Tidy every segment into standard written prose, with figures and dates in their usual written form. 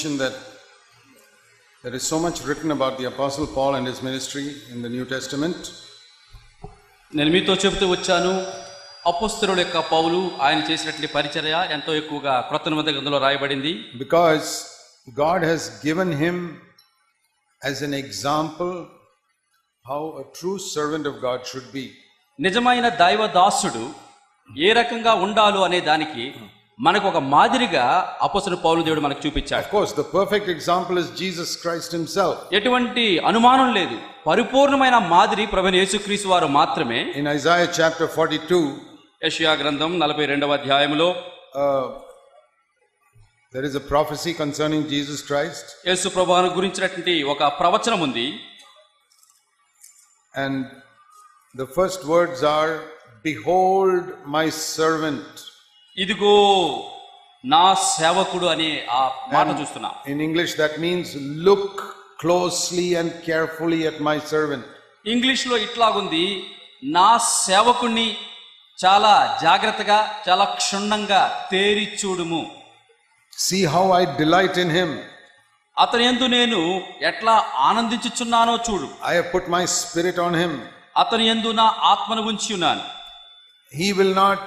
mention that there is so much written about the Apostle Paul and his ministry in the New Testament. నేను మీతో చెబుతూ వచ్చాను, అపోస్తలుల యొక్క పౌలు ఆయన చేసినటువంటి పరిచర్య ఎంతో ఎక్కువగా క్రొత్త నిబంధన గ్రంథంలో రాయబడింది. Because God has given him as an example how a true servant of God should be. నిజమైన దైవ దాసుడు ఏ రకంగా ఉండాలో అనే దానికి మనకు ఒక మాదిరిగా అపోస్తలుడు పౌలు దేవుడు మనకు చూపించాడు. Of course, the perfect example is Jesus Christ himself. ఎటువంటి అనుమానం లేదు, పరిపూర్ణమైన మాదిరి ప్రభువైన యేసుక్రీస్తు వారు మాత్రమే. In Isaiah chapter 42, యెషయా గ్రంథం 42వ అధ్యాయములో there is a prophecy concerning Jesus Christ. యేసు ప్రభువును గురించినటువంటి ఒక ప్రవచనం ఉంది. And the first words are, behold my servant. ఇదిగో నా సేవకుడు అనే ఆ మాట చూస్తున్నాం. In English that means look closely and carefully at my servant. English లో ఇట్లాగుంది, నా సేవకుణ్ణి చాలా జాగ్రత్తగా చాలా క్షుణ్ణంగా తేరి చూడుము. See how I delight in him. అతని యందు నేను ఎట్లా ఆనందించుచున్నానో చూడు. I have put my spirit on him. అతని యందు నా ఆత్మను ఉంచి ఉన్నాను. He will not,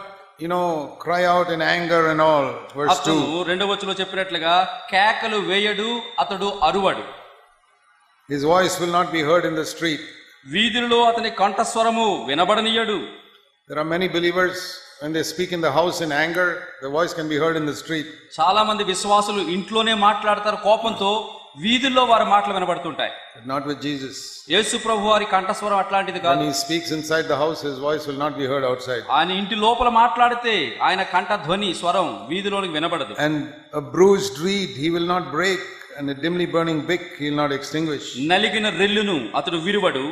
cry out in anger and all. Verse 2. అతను రెండవ వచనంలో చెప్పినట్లుగా కేకలు వేయడు, అతడు అరువడు. His voice will not be heard in the street. వీధులలో అతని కంఠస్వరము వినబడనీయడు. There are many believers, when they speak in the house in anger, the voice can be heard in the street. చాలా మంది విశ్వాసులు ఇంట్లోనే మాట్లాడతారు కోపంతో, వీధుల్లో వారి మాటలు వినబడుతుంటాయి. But not with Jesus. యేసు ప్రభు వారి కంఠస్వరం అట్లాంటిది కాదు. When he speaks inside the house, his voice will not be heard outside. ఆయన ఇంటి లోపల మాట్లాడితే ఆయన కంఠ ధ్వని స్వరం వీధిలోనికి వినబడదు. And a bruised reed he will not break, and a dimly burning wick he will not extinguish. నలిగిన రెల్లును అతడు విరువడు,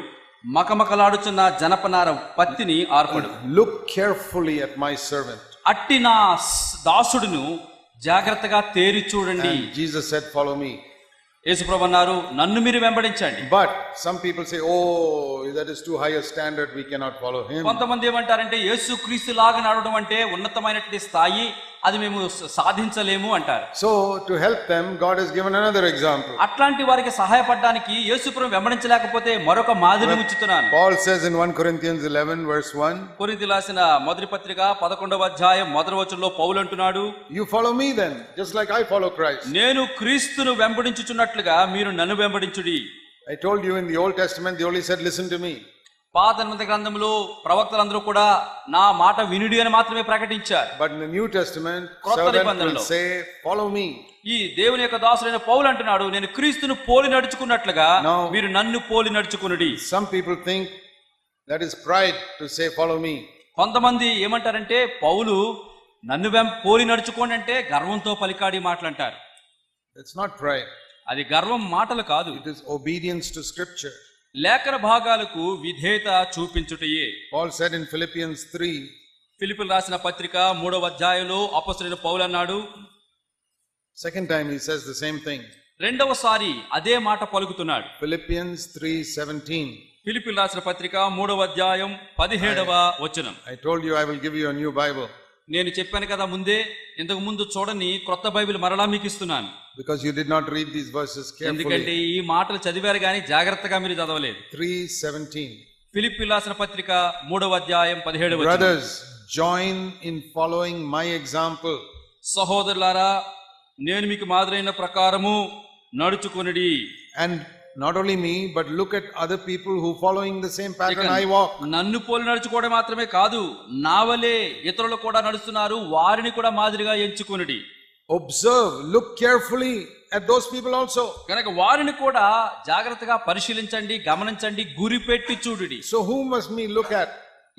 మకమకలాడుచున్న జనపనార పత్తిని ఆర్పడు. Look carefully at my servant. అట్టి నా దాసుడును జాగ్రత్తగా తేరి చూడండి. And Jesus said, follow me. యేసుప్రభు అన్నారు, నన్ను మీరు వెంబడించండి. But some people say, oh, that is too high a standard, we cannot follow him. కొంతమంది ఏమంటారంటే యేసుక్రీస్తు లాగా నడవడం అంటే ఉన్నతమైనటువంటి స్థాయి, అది మేము సాధించలేము అంటారు. So to help them, God has given another example. అట్లాంటి వారికి సహాయపడడానికి యేసుప్రభు వెంబడించలేకపోతే మరొక మాదిరిని ఉంచుతున్నాను. Paul says in 1 Corinthians 11 verse 1, కొరింథీయులకు రాసిన మొదటి పత్రిక 11వ అధ్యాయం మొదటి వచనంలో పౌలు అంటున్నాడు, you follow me then, just like I follow Christ. నేను క్రీస్తును వెంబడించుచున్నట్లుగా మీరు నన్ను వెంబడించుడి. I told you in the Old Testament they only said listen to me. పాత నిబంధన గ్రంథంలో ప్రవక్తలందరూ కూడా నా మాట వినుడి అని మాత్రమే ప్రకటించారు. But in the New Testament, క్రొత్త servant నిబంధనలో will say, follow me. ఈ దేవుని యొక్క దాసుడైన పౌలు అంటున్నాడు, నేను క్రీస్తును పోలి నడుచుకున్నట్లుగా మీరు నన్ను పోలి నడుచుకునుడి. Some people think that is pride to say follow me. కొంతమంది ఏమంటారంటే పౌలు నన్ను పోలి నడుచుకోండి అంటే గర్వంతో పలికాడి మాటలు అంటారు. It's not pride. అది గర్వం మాటలు కాదు, It is obedience to scripture. లేఖన భాగాలకు విధేయత చూపించుటయే. Paul said in Philippians 3, ఫిలిప్పీయులకు రాసిన పత్రిక 3వ అధ్యాయంలో అపోస్తలుడైన పౌలు అన్నాడు, second time he says the same thing. రెండవసారి అదే మాట పలుకుతున్నాడు. Philippians 3:17. ఫిలిప్పీయులకు రాసిన పత్రిక 3వ అధ్యాయం 17వ వచనం. I told you I will give you a new Bible. నేను చెప్పాను కదా ముందే, ఇంతకు ముందు చూడని క్రొత్త బైబిల్ మరలా మీకు ఇస్తున్నాను. Because you did not read these verses ఎందుకంటే carefully. ఈ మాటలు చదివారు కానీ జాగ్రత్తగా మీరు చదవలేదు. 3:17. ఫిలిప్పీయులకు రాసిన పత్రిక 3వ అధ్యాయం 17వ వచనం. Brothers, join in following my example. సహోదరులారా, నేను మీకు మాదిరైన ప్రకారము నడుచుకొనుడి. And not only me, but look at other people who following the same pattern I walk. నన్ను పోలి నడుచుకోవడం మాత్రమే కాదు, నా వలే ఇతరులు కూడా నడుస్తున్నారు, వారిని కూడా మాదిరిగా ఎంచుకొనుడి. Observe, look carefully at those people also. కనుక వారిని కూడా జాగ్రత్తగా పరిశీలించండి, గమనించండి, గురిపెట్టి చూడుడి. So who must we look at?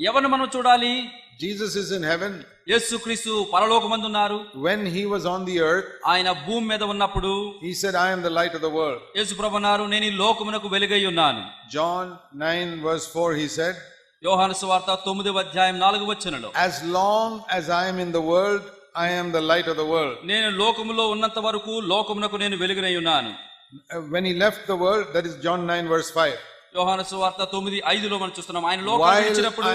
ఎవరిని మనం చూడాలి? Jesus is in heaven. యేసుక్రీస్తు పరలోకమందు ఉన్నారు. When he was on the earth, ఆయన భూమి మీద ఉన్నప్పుడు he said, I am the light of the world. యేసు ప్రభువు అన్నారు, నేను ఈ లోకమునకు వెలుగై ఉన్నాను. John 9 verse 4 he said, యోహాను సువార్త 9వ అధ్యాయం 4వ వచనంలో, as long as I am in the world, I am the light of the world. నేను లోకములో ఉన్నంత వరకు లోకమునకు నేను వెలుగునై ఉన్నాను. When he left the world, that is John 9 verse 5. యోహాను సువార్త 9:5లో మనం చూస్తున్నాం, ఆయన లోకానికి వచ్చినప్పుడు,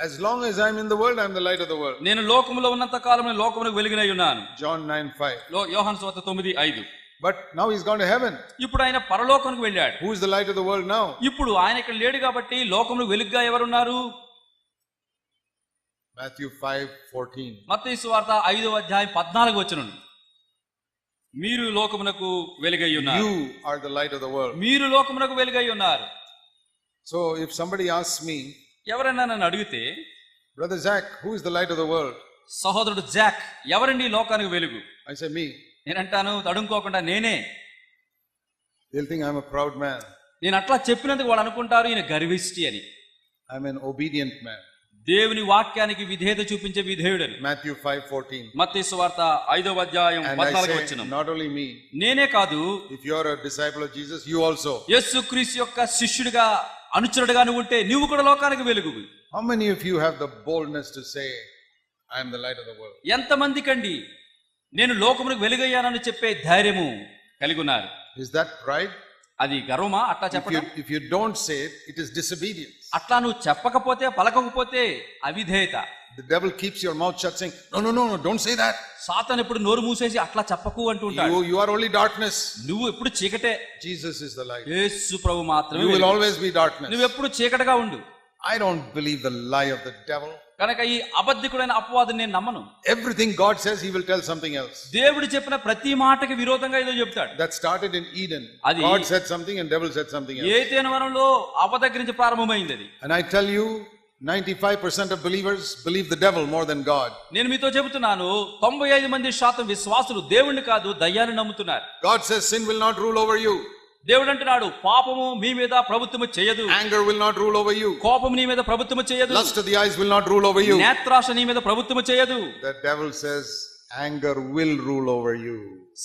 as long as I am in the world, I am the light of the world. నేను లోకములో ఉన్నంత కాలం నేను లోకమునకు వెలుగునై ఉన్నాను. John 9:5. యోహాను సువార్త 9:5. But now he's gone to heaven. ఇప్పుడు ఆయన పరలోకానికి వెళ్ళాడు. Who is the light of the world now? ఇప్పుడు ఆయన ఇక్కడ లేడు కాబట్టి లోకమును వెలుగుగా ఎవరున్నారు? Matthew 5:14. మత్తయి సువార్త 5వ అధ్యాయం 14వ వచనం. మీరు లోకమునకు వెలుగై ఉన్నారు. You are the light of the world. మీరు లోకమునకు వెలుగై ఉన్నారు. So if somebody asks me, ఎవరైనా నన్ను అడిగితే, Brother Zach, who is the light of the world? సహోదరుడు జాక్ ఎవరండి లోకానికి వెలుగు? I say me. నేనంటాను తడుముకోకుండా నేనే. They'll think I'm a proud man. నేను అట్లా చెప్పినందుకు వాళ్ళు అనుకుంటారు ఈయన గర్విష్టి అని. I'm an obedient man. దేవుని వాక్యానికి విధేయత చూపించే విధేయుడని. Matthew 5:14. మత్తయి సువార్త 5వ అధ్యాయం And I 14వ say, వచనం. not only me. నేనే కాదు, If you are a disciple of Jesus, you also. యేసుక్రీస్తు యొక్క శిష్యుడిగా అనుచరుడుగా నువ్వు ఉంటే నువ్వు కూడా లోకానికి వెలుగు. How many of you have the boldness to say, I am the light of the world? ఎంతమందికండి నేను లోకమునకు వెలుగయ్యానని చెప్పే ధైర్యము కలిగి ఉన్నారు? Is that pride? అది గర్వమా అట్లా చెప్పడం? If you don't say it, it is disobedience. అట్లా నువ్వు చెప్పకపోతే పలకకపోతే అవిధేయత. The devil keeps your mouth shut saying, no, don't say that. సాతాను ఎప్పుడు నోరు మూసేసి అట్లా చెప్పకు అంటూ ఉంటాడు. You are only darkness. నువ్వు ఎప్పుడు చీకటే. Jesus is the light. యేసు ప్రభు మాత్రమే You will వెలుగు. always be darkness. నువ్వు ఎప్పుడు చీకటిగా ఉండు. I don't believe the lie of the devil. కనుక ఈ అబద్ధికుడైన అపవాదిని నేను నమ్మను. Everything God says, he will tell something else. దేవుడు చెప్పిన ప్రతి మాటకి విరోధంగా ఏదో చెప్తాడు. That started in Eden. అది God said something and devil said something else. ఏదెను వనంలో అబద్ధం నుంచి ప్రారంభమైంది అది. And I tell you, 95% of believers believe the devil more than God. నేను మీతో చెబుతున్నాను 95% విశ్వాసులు దేవుణ్ణి కాదు దయ్యాన్ని నమ్ముతున్నారు. God says sin will not rule over you. దేవుడు అంటున్నాడు పాపము మీ మీద ప్రభుత్వము చేయదు. Anger will not rule over you. కోపము నీ మీద ప్రభుత్వము చేయదు. Lust of the eyes will not rule over you. నేత్రాశ నీ మీద ప్రభుత్వము చేయదు. The devil says anger will rule over you.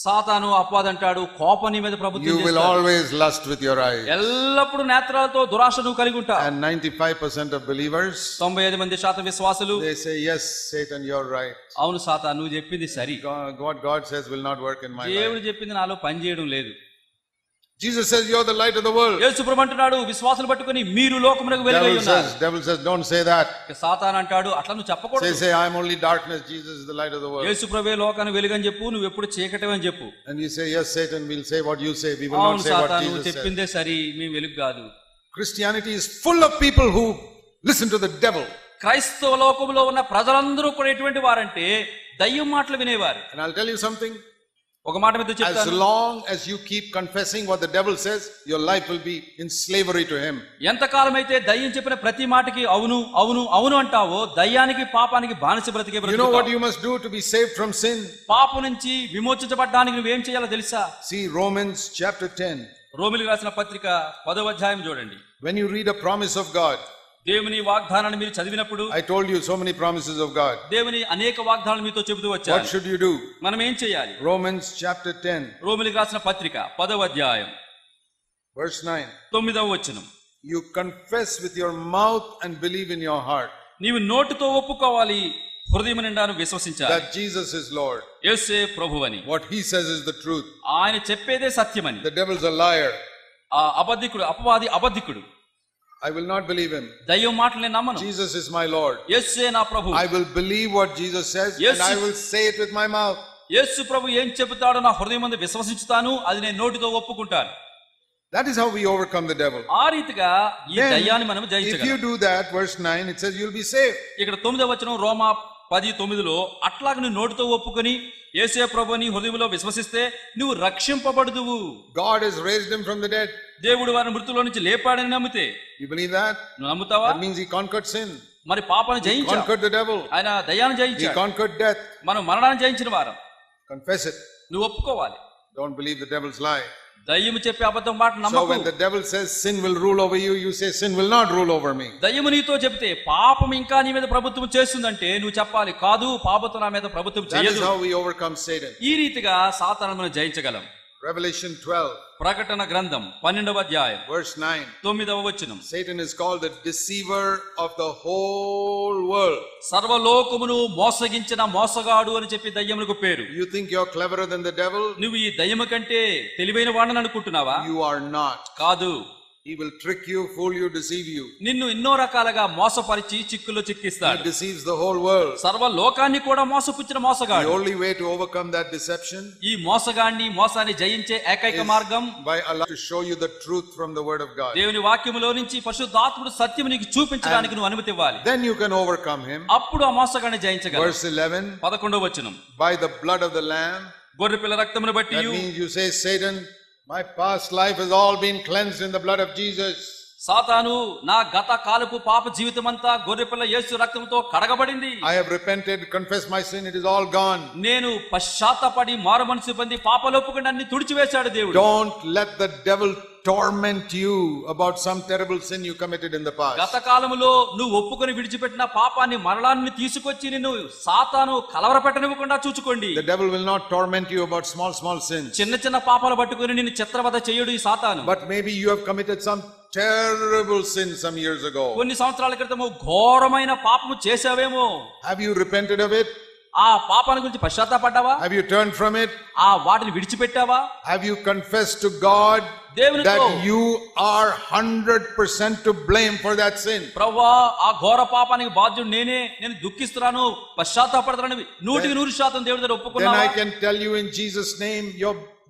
సాతాను అపవాది అంటాడు కోపం నీ మీద ప్రభుత్వం You will చేస్తాడు. always lust with your eyes. ఎల్లప్పుడు నేత్రాలతో దురాశ నువ్వు కలిగి ఉంటావు. And 95% of believers, 95% విశ్వాసులు they say, yes, Satan, you're right. అవును సాతాను నువ్వు చెప్పింది సరి. What God says will not work in my life. దేవుడు చెప్పింది నాలో పని చేయడం లేదు. Jesus says, you're the light of the world. యేసు ప్రభు అంటున్నాడు విశ్వాసులు పట్టుకొని మీరు లోకమునకు వెలుగై ఉన్నారు. Devil says, don't say that. సాతాను అంటాడు అట్లా నువ్వు చెప్పకూడదు. Say, I'm only darkness. Jesus is the light of the world. యేసు ప్రభువే లోకానికి వెలుగని చెప్పు, నువ్వు ఎప్పుడు చీకటి అని చెప్పు. And you say, yes, Satan, we'll say what you say. We will not say what సాతాను Jesus says. చెప్పిందే సరి, మేము వెలుగు కాదు. Christianity is full of people who listen to the devil. క్రైస్తవ లోకంలో ఉన్న ప్రజలందరూ కూడా ఎటువంటి వారంటే దయ్యం మాటలు వినేవారు. And I'll tell you something. ఒక మాట మీద చెప్తాను. As long as you keep confessing what the devil says, your life will be in slavery to him. ఎంతకాలం అయితే దయ్యం చెప్పిన ప్రతి మాటకి అవును అవును అవును అంటావో దయ్యానికి పాపానికి బానిస బ్రతికే బ్రతుకుతావు. You know what you must do to be saved from sin? పాపం నుంచి విమోచించబడడానికి నువ్వేం చేయాలో తెలుసా? See Romans chapter 10. రోమిలికి రాసిన పత్రిక 10వ అధ్యాయం చూడండి. When you read a promise of God, దేవుని వాగ్దానాన్ని మీరు చదివినప్పుడు, I told you so many promises of God. దేవుని అనేక వాగ్దానాలు మీతో చెబుతూ వచ్చాను. What should you do? మనం ఏం చేయాలి? Romans chapter 10. రోమిలికి రాసిన పత్రిక 10వ అధ్యాయం verse 9. 9వ వచనం. You confess with your mouth and believe in your heart నీవు నోటితో ఒప్పుకోవాలి, హృదయం నిండాను విశ్వసించాలి that Jesus is Lord. యేసే ప్రభువని. What he says is the truth. ఆయన చెప్పేదే సత్యమని. The devil's a liar. ఆ అబద్ధికుడు అపవాది అబద్ధికుడు. I will not believe him. దయ్యం మాటలు నేను నమ్మను. Jesus is my Lord. యేసే నా ప్రభు. I will believe what Jesus says and I will say it with my mouth. యేసు ప్రభు ఏం చెబుతాడో నా హృదయమందు విశ్వసించుతాను, అది నేను నోటితో ఒప్పుకుంటాను. That is how we overcome the devil. ఆ రీతిగా ఈ దయ్యాన్ని మనం If you జయించగలం. do that, verse 9, it says you'll be saved. ఇక్కడ 9వ వచనం రోమా 10:9లో అట్లాగ నువ్వు నోటితో ఒప్పుకొని యేసే ప్రభుని హృదయంలో విశ్వసిస్తే నువ్వు రక్షింపబడుదువు. God has raised him from the dead. దేవుడు వారిని మృతుల్లో నుంచి లేపాడని నమ్మితే, You believe that? నువ్వు నమ్ముతావా? That means he conquered sin. మరి పాపాన్ని He జయించాడు, conquered the devil. ఆయన దయ్యాన్ని He జయించాడు, conquered death. మనం మరణాన్ని జయించిన వారం. Confess it. నువ్వు ఒప్పుకోవాలి. Don't believe the devil's lie. దయ్యము చెప్పే అబద్ధం మాట So నమ్మకు. when the devil says sin will rule over you, you say sin will not rule over me. దయ్యము నీతో చెప్తే పాపం ఇంకా నీ మీద ప్రభుత్వం చేస్తుందంటే నువ్వు చెప్పాలి కాదు, పాపం నా మీద ప్రభుత్వం That is చేయదు. how we overcome Satan. ఈ రీతిగా సాతానును మనం జయించగలం. Revelation 12, ప్రకటన గ్రంథం 12వ అధ్యాయం verse 9. 9వ వచనం. Satan is called the deceiver of the whole world. సర్వలోకమును మోసగించిన మోసగాడు అని చెప్పి దయ్యమునకు పేరు. You think you're cleverer than the devil? నువ్వు ఈ దయ్యము కంటే తెలివైన వాడని అనుకుంటున్నావా? You are not. కాదు. He will trick you, fool you, deceive you. నిన్ను ఎన్నో రకాలుగా మోసపరిచి చిక్కుల్లో He చిక్కిస్తాడు. deceives the whole world. సర్వ లోకాన్ని కూడా మోసపుచ్చిన The మోసగాడు. only way to overcome that deception ఈ మోసాన్ని జయించే ఏకైక మార్గం by allowing to show you the truth from the word of God. దేవుని వాక్యములో నుంచి పరిశుద్ధాత్ముడు సత్యము నీకు చూపించడానికి నువ్వు అనుమతి ఇవ్వాలి. Then you can overcome him. అప్పుడు ఆ మోసగాన్ని జయించగలవు. Verse 11. 11వ వచనం. By the blood of the Lamb. గొర్రె పిల్ల రక్తమును బట్టి. That means you say, Satan, my past life has all been cleansed in the blood of Jesus. సాతాను నా గత కాలపు పాప జీవితమంతా గొర్రెపిల్ల యేసు రక్తంతో కడగబడింది. I have repented, confessed my sin, it is all gone. నేను పశ్చాత్తాపడి మారుమనసు పొంది పాపాలు ఒప్పుకొని అన్ని తుడిచివేశాడు దేవుడు. Don't let the devil torment you about some terrible sin you committed in the past. గత కాలములో నువ్వు ఒప్పుకొని విడిచిపెట్టిన పాపాన్ని మరణాన్ని తీసుకొచ్చి నిన్ను సాతాను కలవరపెట్టనివ్వకుండా చూచుకోండి. The devil will not torment you about small sins. చిన్న చిన్న పాపాలు పట్టుకొని నిన్ను చిత్రవద చేయడు ఈ సాతాను. But maybe you have committed some terrible sin some years ago. కొన్ని సంవత్సరాల క్రితము ఘోరమైన పాపము చేసావేమో. Have you repented of it? ఆ పాపాల గురించి పశ్చాత్తాపడ్డావా? Have you turned from it? ఆ వాటిని విడిచిపెట్టావా? Have you confessed to God that you are 100% to blame for that sin? ప్రభువా ఆ ఘోర పాపానికి బాధ్యుడు నేను దుఃఖిస్తున్నాను పశ్చాత్తాపడుతున్నాను 100% దేవుడి దగ్గర ఒప్పుకున్నావా? Then I can tell you in Jesus name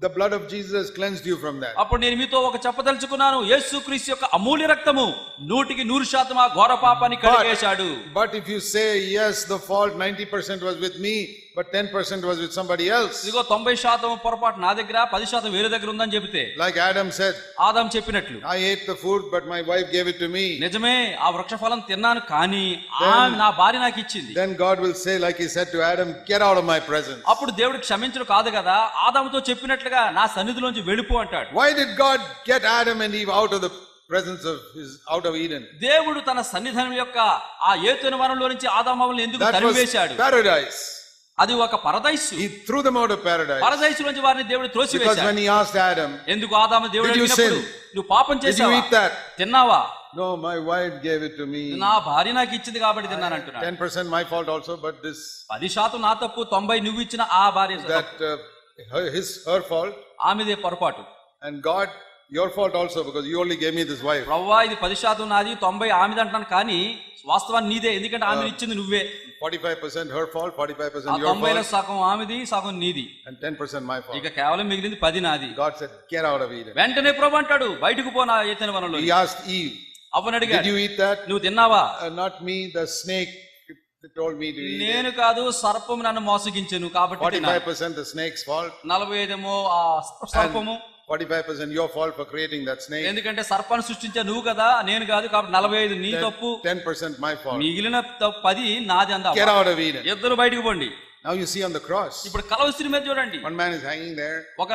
the blood of Jesus cleansed you from that. అప్పుడు నేను మీతో ఒక చెప్పదలుచుకున్నాను యేసుక్రీస్తు యొక్క అమూల్య రక్తము 100% ఆ ఘోర పాపాన్ని కడిగేశాడు. But if you say yes, the fault 90% was with me, but 10% was with somebody else. ఇదిగో 90% పొరపాటు నా దగ్గర 10% వేరే దగ్గర ఉందని చెబితే, like Adam said, ఆదాము చెప్పినట్లు, I ate the food but my wife gave it to me. నిజమే ఆ వృక్షఫలం తిన్నాను కానీ నా భార్య నాకు ఇచ్చింది. Then God will say, like he said to Adam, get out of my presence. అప్పుడు దేవుడు క్షమించడు కాదు కదా, ఆదాముతో చెప్పినట్లుగా నా సన్నిధిలోంచి వెళ్ళిపో అంటాడు. Why did God get Adam and Eve out of Eden? దేవుడు తన సన్నిధానం యొక్క ఆ ఏదెను వనంలో నుంచి ఆదాము అవ్వలను ఎందుకు తరిమివేశాడు? Paradise. అది ఒక పరదైసు. He threw them out of paradise. పరదైసు నుంచి వారిని దేవుడు త్రోసివేశాడు. Because when he asked Adam, ఎందుకు ఆదాము దేవుడు అడిగినప్పుడు నువ్వు పాపం చేసావా? Did you eat that? తిన్నావా? No, my wife gave it to me. నా భార్య నాకు ఇచ్చింది కాబట్టి తిన్నాను అంటున్నాడు. 10% my fault also, but this 10% నా తప్పు, 90 నువ్వు ఇచ్చిన ఆ భార్య her fault. ఆమెదే పొరపాటు. And God, your fault also, because you only gave me this wife. ప్రభువా ఇది 10% నాది, 90 ఆమెది అంటున్నాను కానీ వాస్తవాన్ని నీదే, ఎందుకంటే ఆమె ఇచ్చింది నువ్వే. 45% her fault, 45% your fault. 90లో సగం ఆమెది, సగం నీది. And 10% my fault. ఇక కేవలం మిగిలింది 10 నాది. God said, get out of Eden. వెంటనే ప్రభు అంటాడు బయటకు పో నా ఏదెను వనంలో. He asked Eve, అవ్వను అడిగాడు, did you eat that? నువ్వు తిన్నావా? Not me, the snake told me to eat. నేను కాదు, సర్పము నన్ను మోసగించెను కాబట్టి తిన్నాను. 45% the snake's fault. 45 ఆ సర్పము, 45% your fault for creating that snake. ఎందుకంటే సర్పాన్ని సృష్టించా నువ్వు కదా, నేను కాదు, కాబట్టి 45 నీ తప్పు, 10% my fault. మిగిలిన 10 నాది అందా. Get out of Eden. ఇద్దరు బయటకు పోండి. Now you see on the cross, ఇప్పుడు కలవస్త్రి మీద చూడండి, one man is hanging there. ఒక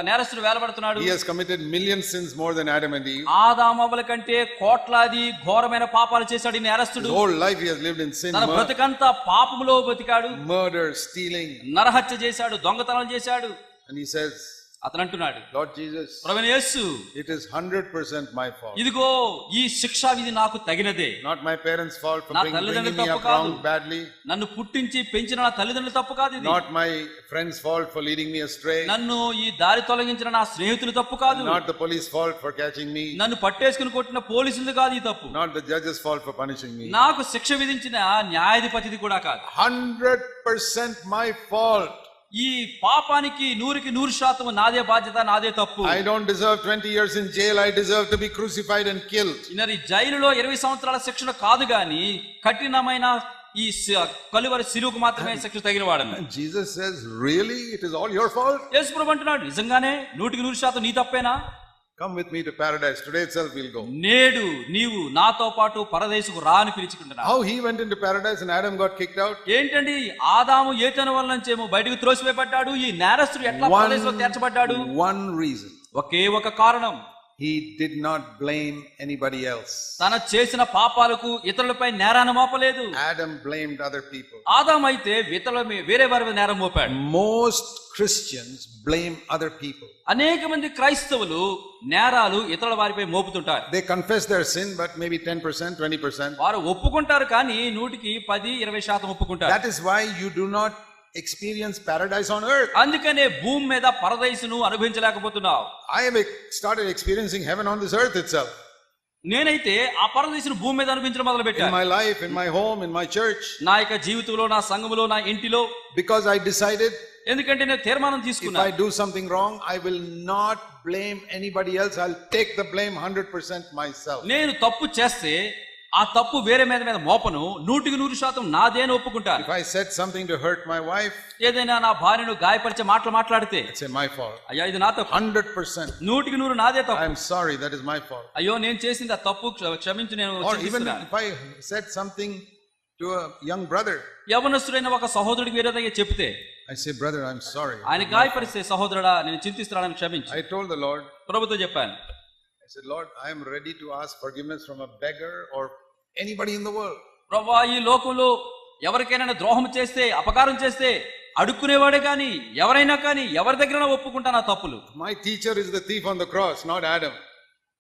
నేరస్తుడు వేలబడుతున్నాడు. He has committed million sins more than Adam and Eve. ఆదామవ్వల కంటే కోట్లాది ఘోరమైన పాపాలు చేశాడు ఈ నేరస్తుడు. His whole life he has lived in sin. తన బ్రతుకంతా పాపములో బతికాడు. Murder, stealing. నరహత్య చేశాడు, దొంగతనం చేశాడు. And he says, అతను అంటున్నాడు, Lord Jesus, ప్రభువైన యేసు, it is 100% my fault. ఇదిగో ఈ శిక్షా విధి నాకు తగినదే. Not my parents' fault for bringing me up wrong badly. నన్ను పుట్టించి పెంచిన నా తల్లిదండ్రుల తప్పు కాదు ఇది. Not my friends' fault for leading me astray. నన్ను ఈ దారి తొలగించిన నా స్నేహితుల తప్పు కాదు. Not the police fault for catching me. నన్ను పట్టేసుకుని కొట్టిన పోలీసులు కాదు ఈ తప్పు. Not the judge's fault for punishing me. నాకు శిక్ష విధించిన న్యాయాధిపతిది కూడా కాదు. 100% my fault. ఈ పాపానికి 100% నాదే బాధ్యత, నాదే తప్పు. I don't deserve 20 years in jail. I deserve to be crucified and killed. ఇన్నరి జైలులో 20 సంవత్సరాల శిక్షణ కాదు గాని కఠినమైన ఈ కలువరి శిలువకు మాత్రమే శిక్ష తగిన వాడను. Jesus says, really? It is all your fault? యేసు ప్రభు అంటున్నాడు, నిజంగానే 100% నీ తప్పేనా? Come with me to paradise. Today itself we'll go. నేడు నీవు నాతో పాటు పరదేశుకు రా అని పిలుచుకుంటున్నాడు. How he went into paradise and Adam got kicked out? ఏంటండి ఆదాము ఏతను వల్ల నుంచేమో బయటకు త్రోసివేయబడ్డాడు, ఈ నేరస్తుడు ఎట్లా పరదేశంలో చేర్చబడ్డాడు? One reason. ఒకే ఒక కారణం, he did not blame anybody else. తన చేసిన పాపాలకు ఇతరులపై నేరాన్ని మోపలేదు. Adam blamed other people. ఆదాము అయితే వేరే వారి మీద నేరం Mopadu. Most Christians blame other people. అనేక మంది క్రైస్తవులు నేరాలు ఇతరుల వారిపై మోపుతుంటారు. They confess their sin, but maybe 10%, 20%. వారు ఒప్పుకుంటారు కానీ 10-20% ఒప్పుకుంటారు. That is why you do not experience paradise on earth. అందుకనే భూమి మీద పరదైసును అనుభవించలేకపోతున్నావు. I have started experiencing heaven on this earth itself. నేనైతే ఆ పరదేశుని భూమి మీద అనిపించడం మొదలు In పెట్టాను. my life, in my home, in my church. నా యొక్క జీవితంలో, నా సంఘములో, నా ఇంటిలో. Because I decided ఎందుకంటే నేను తీర్మానం if తీసుకున్నా, I do something wrong, I will not blame anybody else. I'll take the blame 100% myself. నేను తప్పు చేస్తే ఆ తప్పు వేరే మీద మోపను, 100% నాదే అని ఒప్పుకుంటాను. If I said something to hurt my wife, ఏదైనా నా భార్యను గాయపరిచే మాటలు మాట్లాడితే, it's my fault. అయ్యా ఇది నా తప్పు, 100%. 100% నాదే తప్పు. I'm sorry, that is my fault. అయ్యో నేను చేసింది ఆ తప్పు, క్షమించు, నేను Or even చింతిస్తున్నాను. if I said something to a young brother, యవనస్తుడైన ఒక సహోదరుడికి వేరేదయ్యే చెప్తే, I say, brother, I'm sorry. ఆయన గాయపరిస్తే, సహోదరుడా నేను చింతిస్తున్నానని క్షమించు. I told the Lord, ప్రభుతో చెప్పాను, I said, Lord, I am ready to ask forgiveness from a beggar or anybody in the world. ప్రభువా, ఈ లోకంలో ఎవరికైనా ద్రోహం చేస్తే, అపకారం చేస్తే అడుక్కునేవాడే కానీ, ఎవరైనా కానీ, ఎవరి దగ్గర ఒప్పుకుంటా నా తప్పులు. My teacher is the thief on the cross, not Adam.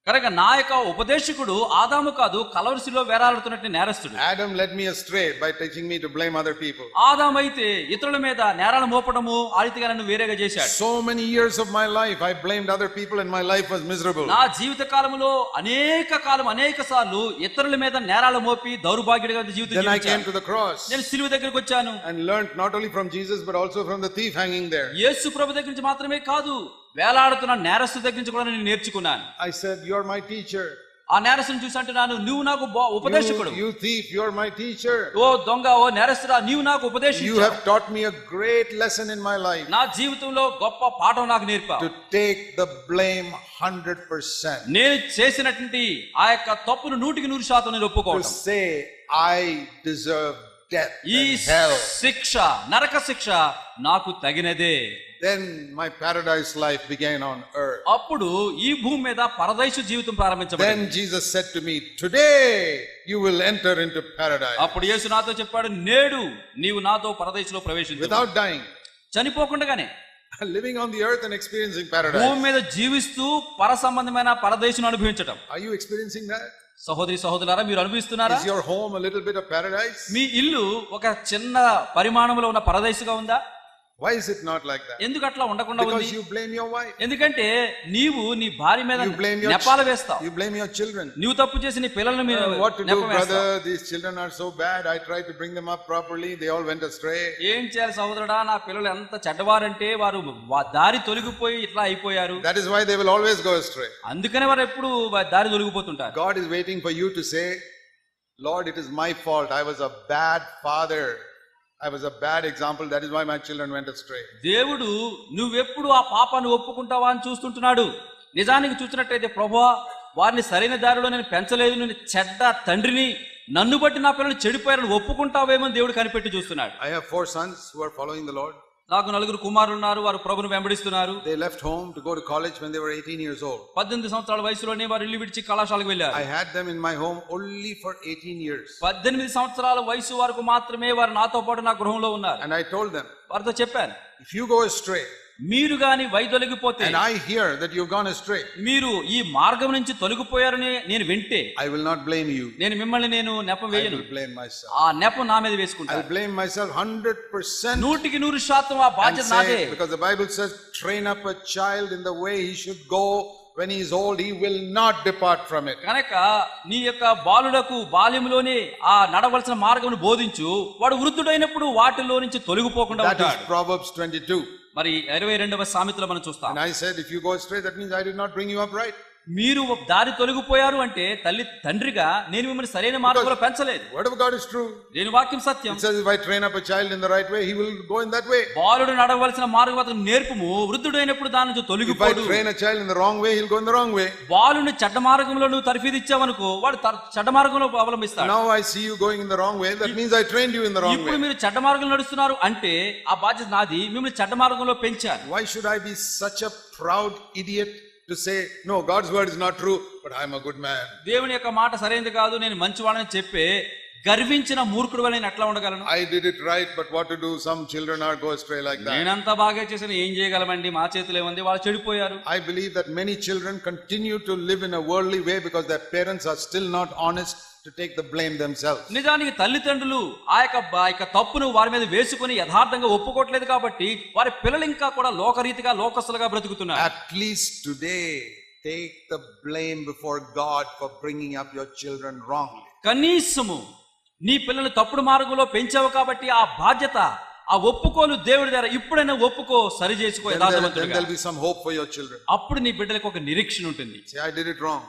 కనుక నా యొక్క ఉపదేశకుడు ఆదాము కాదు, కలవరిశిలో వేలాడుతున్నట్టు నేరస్తుడు. Adam led me astray by teaching me to blame other people. ఆదాము అయితే ఇతరుల మీద నేరాలు మోపడము, ఆ రీతిగా నన్ను వేరేగా చేశాడు. So many years of my life, I blamed other people and my life was miserable. నా జీవిత కాలంలో అనేక సార్లు ఇతరుల మీద నేరాలు మోపి దౌర్భాగ్యుడిగా జీవితం Then I came జీవించాను. to the cross నేను సిలువ దగ్గరికి వచ్చాను. and learned not only from Jesus but also from the thief hanging there. యేసు ప్రభు దగ్గర నుంచి మాత్రమే కాదు, వేలాడుతున్న నేరస్తు దగ్గర నుంచి కూడా నేను నేర్చుకున్నాను. I said, you're my teacher. ఆ నేరస్తుని చూసి అంటున్నాను, నువ్వు నాకు ఉపదేశకుడు. You thief, you're my teacher. ఓ దొంగ, ఓ నేరస్తుడా, నీవు నాకు You ఉపదేశించావు. have taught me a great lesson in my life. నా జీవితంలో గొప్ప పాఠం నాకు నేర్పావు. To take the blame 100%. నేను చేసినటువంటి ఆ యొక్క తప్పును 100% నేను To ఒప్పుకోవడం. say, I deserve death ఈ and hell. శిక్ష, నరక శిక్ష నాకు తగినదే. Then my paradise life began on earth. అప్పుడు ఈ భూమి మీద పరదైసు జీవితం ప్రారంభించబడింది. Then Jesus said to me, today you will enter into paradise. అప్పుడు యేసు నాతో చెప్పాడు, నేడు నీవు నాతో పరదైసులో ప్రవేశించు. Without dying. చనిపోకుండానే, Living on the earth and experiencing భూమి paradise. మీద జీవిస్తూ పర సంబంధమైన పరదైసును అనుభవించటం. Are you experiencing that? సహోదరి సహోదరులారా, మీరు అనుభవిస్తున్నారా? Is your home a little bit of paradise? మీ ఇల్లు ఒక చిన్న పరిమాణంలో ఉన్న పరదైసుగా ఉందా? Why is it not like that? ఎందుకు అట్లా ఉండకుండా ఉంది? Because you blame your wife. ఎందుకంటే నీవు నీ భార్య మీద You blame your నెపాలు వేస్తావు. You blame your children. నీవు తప్పు చేసి నీ పిల్లల మీద What to do, నెపం వేస్తావు. brother? These children are so bad. I tried to bring them up properly. They all went astray. ఏం చేయాలి సహోదరుడా, నా పిల్లలు ఎంత చెడ్డవారంటే వారు దారి తొలగిపోయి ఇట్లా అయిపోయారు. That is why they will always go astray. అందుకనే వారు ఎప్పుడు దారి తొలగిపోతుంటారు. God is waiting for you to say, Lord, it is my fault. I was a bad father. I was a bad example. That is why my children went astray. దేవుడు నువ్వెప్పుడు ఆ పాపాన్ని ఒప్పుకుంటావా అని చూస్తుంటున్నాడు. నిజానికి చూసినట్టయితే, ప్రభువా, వారిని సరైన దారిలో నేను పెంచలేదు, నేను చెడ్డ తండ్రిని, నన్ను బట్టి నా పిల్లలు చెడిపోయారని ఒప్పుకుంటావేమో దేవుడు కనిపెట్టి చూస్తున్నాడు. I have 4 sons who are following the Lord. నాకు 4 కుమారులు ఉన్నారు, వారు ప్రభును వెంబడిస్తున్నారు. They left home to go to college when they were 18 years old. 18 సంవత్సరాల వయసులోనే వారు ఇల్లు విడిచి కళాశాలకు వెళ్ళారు. I had them in my home only for 18 years. 18 సంవత్సరాల వయసు వరకు మాత్రమే వారు నాతో పాటు నా గృహంలో ఉన్నారు. And I told them, వారితో చెప్పాను, if you go astray, మీరు గాని వైదొలిగిపోతే, and I hear that you've gone astray, మీరు ఈ మార్గం నుంచి తొలగిపోయారని నేను వింటే, I will not blame you. నేను మిమ్మల్ని నెపం I వేయను. will blame myself. ఆ నెపం నా మీద I'll వేసుకుంటాను. blame myself 100%. 100% ఆ And బాధ్యత నాదే. say, because the Bible says, train up a child in the way he should go. When he is old, he will not depart from it. కనుక నీ యొక్క బాలులకు బాల్యంలోనే ఆ నడవలసిన మార్గమును బోధించు, వాడు వృద్ధుడైనప్పుడు వాటిలో నుంచి తొలగిపోకుండా That is ఉంటాడు. Proverbs 22. మరి 22వ సామెతలో మనం చూస్తాం. And I said, if you go astray, that means I did not bring you up right. మీరు దారి తొలగిపోయారు అంటే తండ్రిగా నేను మిమ్మల్ని సరైన మార్గంలో పెంచలేదు. Word of God is true. నేను వాక్యం సత్యం. It says, if I train up a child in the right way, he will go in that way. బాలుడు నడవలసిన మార్గం అతను నేర్పుము, వృద్ధుడైనప్పుడు దాని నుంచి If I తొలగిపోడు. train a child in the wrong way, he'll go in the wrong way. బాలుని చెడ్డ మార్గంలో నువ్వు తర్ఫీదిచ్చావనుకో, వాడు చెడ్డ మార్గంలో అవలంబిస్తాడు. Now I see you going in the wrong way. That means I trained you in the wrong ఇప్పుడు way. మీరు చెడ్డ మార్గంలో నడుస్తున్నారు అంటే ఆ బాధ్యత నాది, మిమ్మల్ని చెడ్డ మార్గంలో పెంచాను. Why should I be such a proud idiot to say, no, God's word is not true, but I'm a good man? దేవుని యొక్క మాట సరైనది కాదు, నేను మంచివాడని చెప్పే గర్వించిన మూర్ఖుడు నేను ఎట్లా ఉండగలను? I did it right, but what to do? Some children are go astray like that. నేనంతా బాగా చేసిన ఏం చేయగలమండి, మా చేతిలో ఏముంది, వాళ్ళు చెడిపోయారు. I believe that many children continue to live in a worldly way because their parents are still not honest to take the blame themselves. నిజానికి తల్లిదండ్రులు ఆ యొక్క తప్పును వారి మీద వేసుకుని యథార్థంగా ఒప్పుకోవట్లేదు కాబట్టి వారి పిల్లలు ఇంకా కూడా లోకరీతిగా లోకస్తులుగా బ్రతుకుతున్నారు. At least today take the blame before God for bringing up your children wrongly. కనీసము నీ పిల్లల్ని తప్పుడు మార్గంలో పెంచావు కాబట్టి ఆ బాధ్యత ఆ ఒప్పుకోలు దేవుడి దగ్గర ఇప్పుడైనా ఒప్పుకో, సరి చేసుకో Then యథార్థవంతుడిగా. there'll be some hope for your children. అప్పుడు నీ బిడ్డలకు ఒక నిరీక్షణ ఉంటుంది. Say, I did it wrong.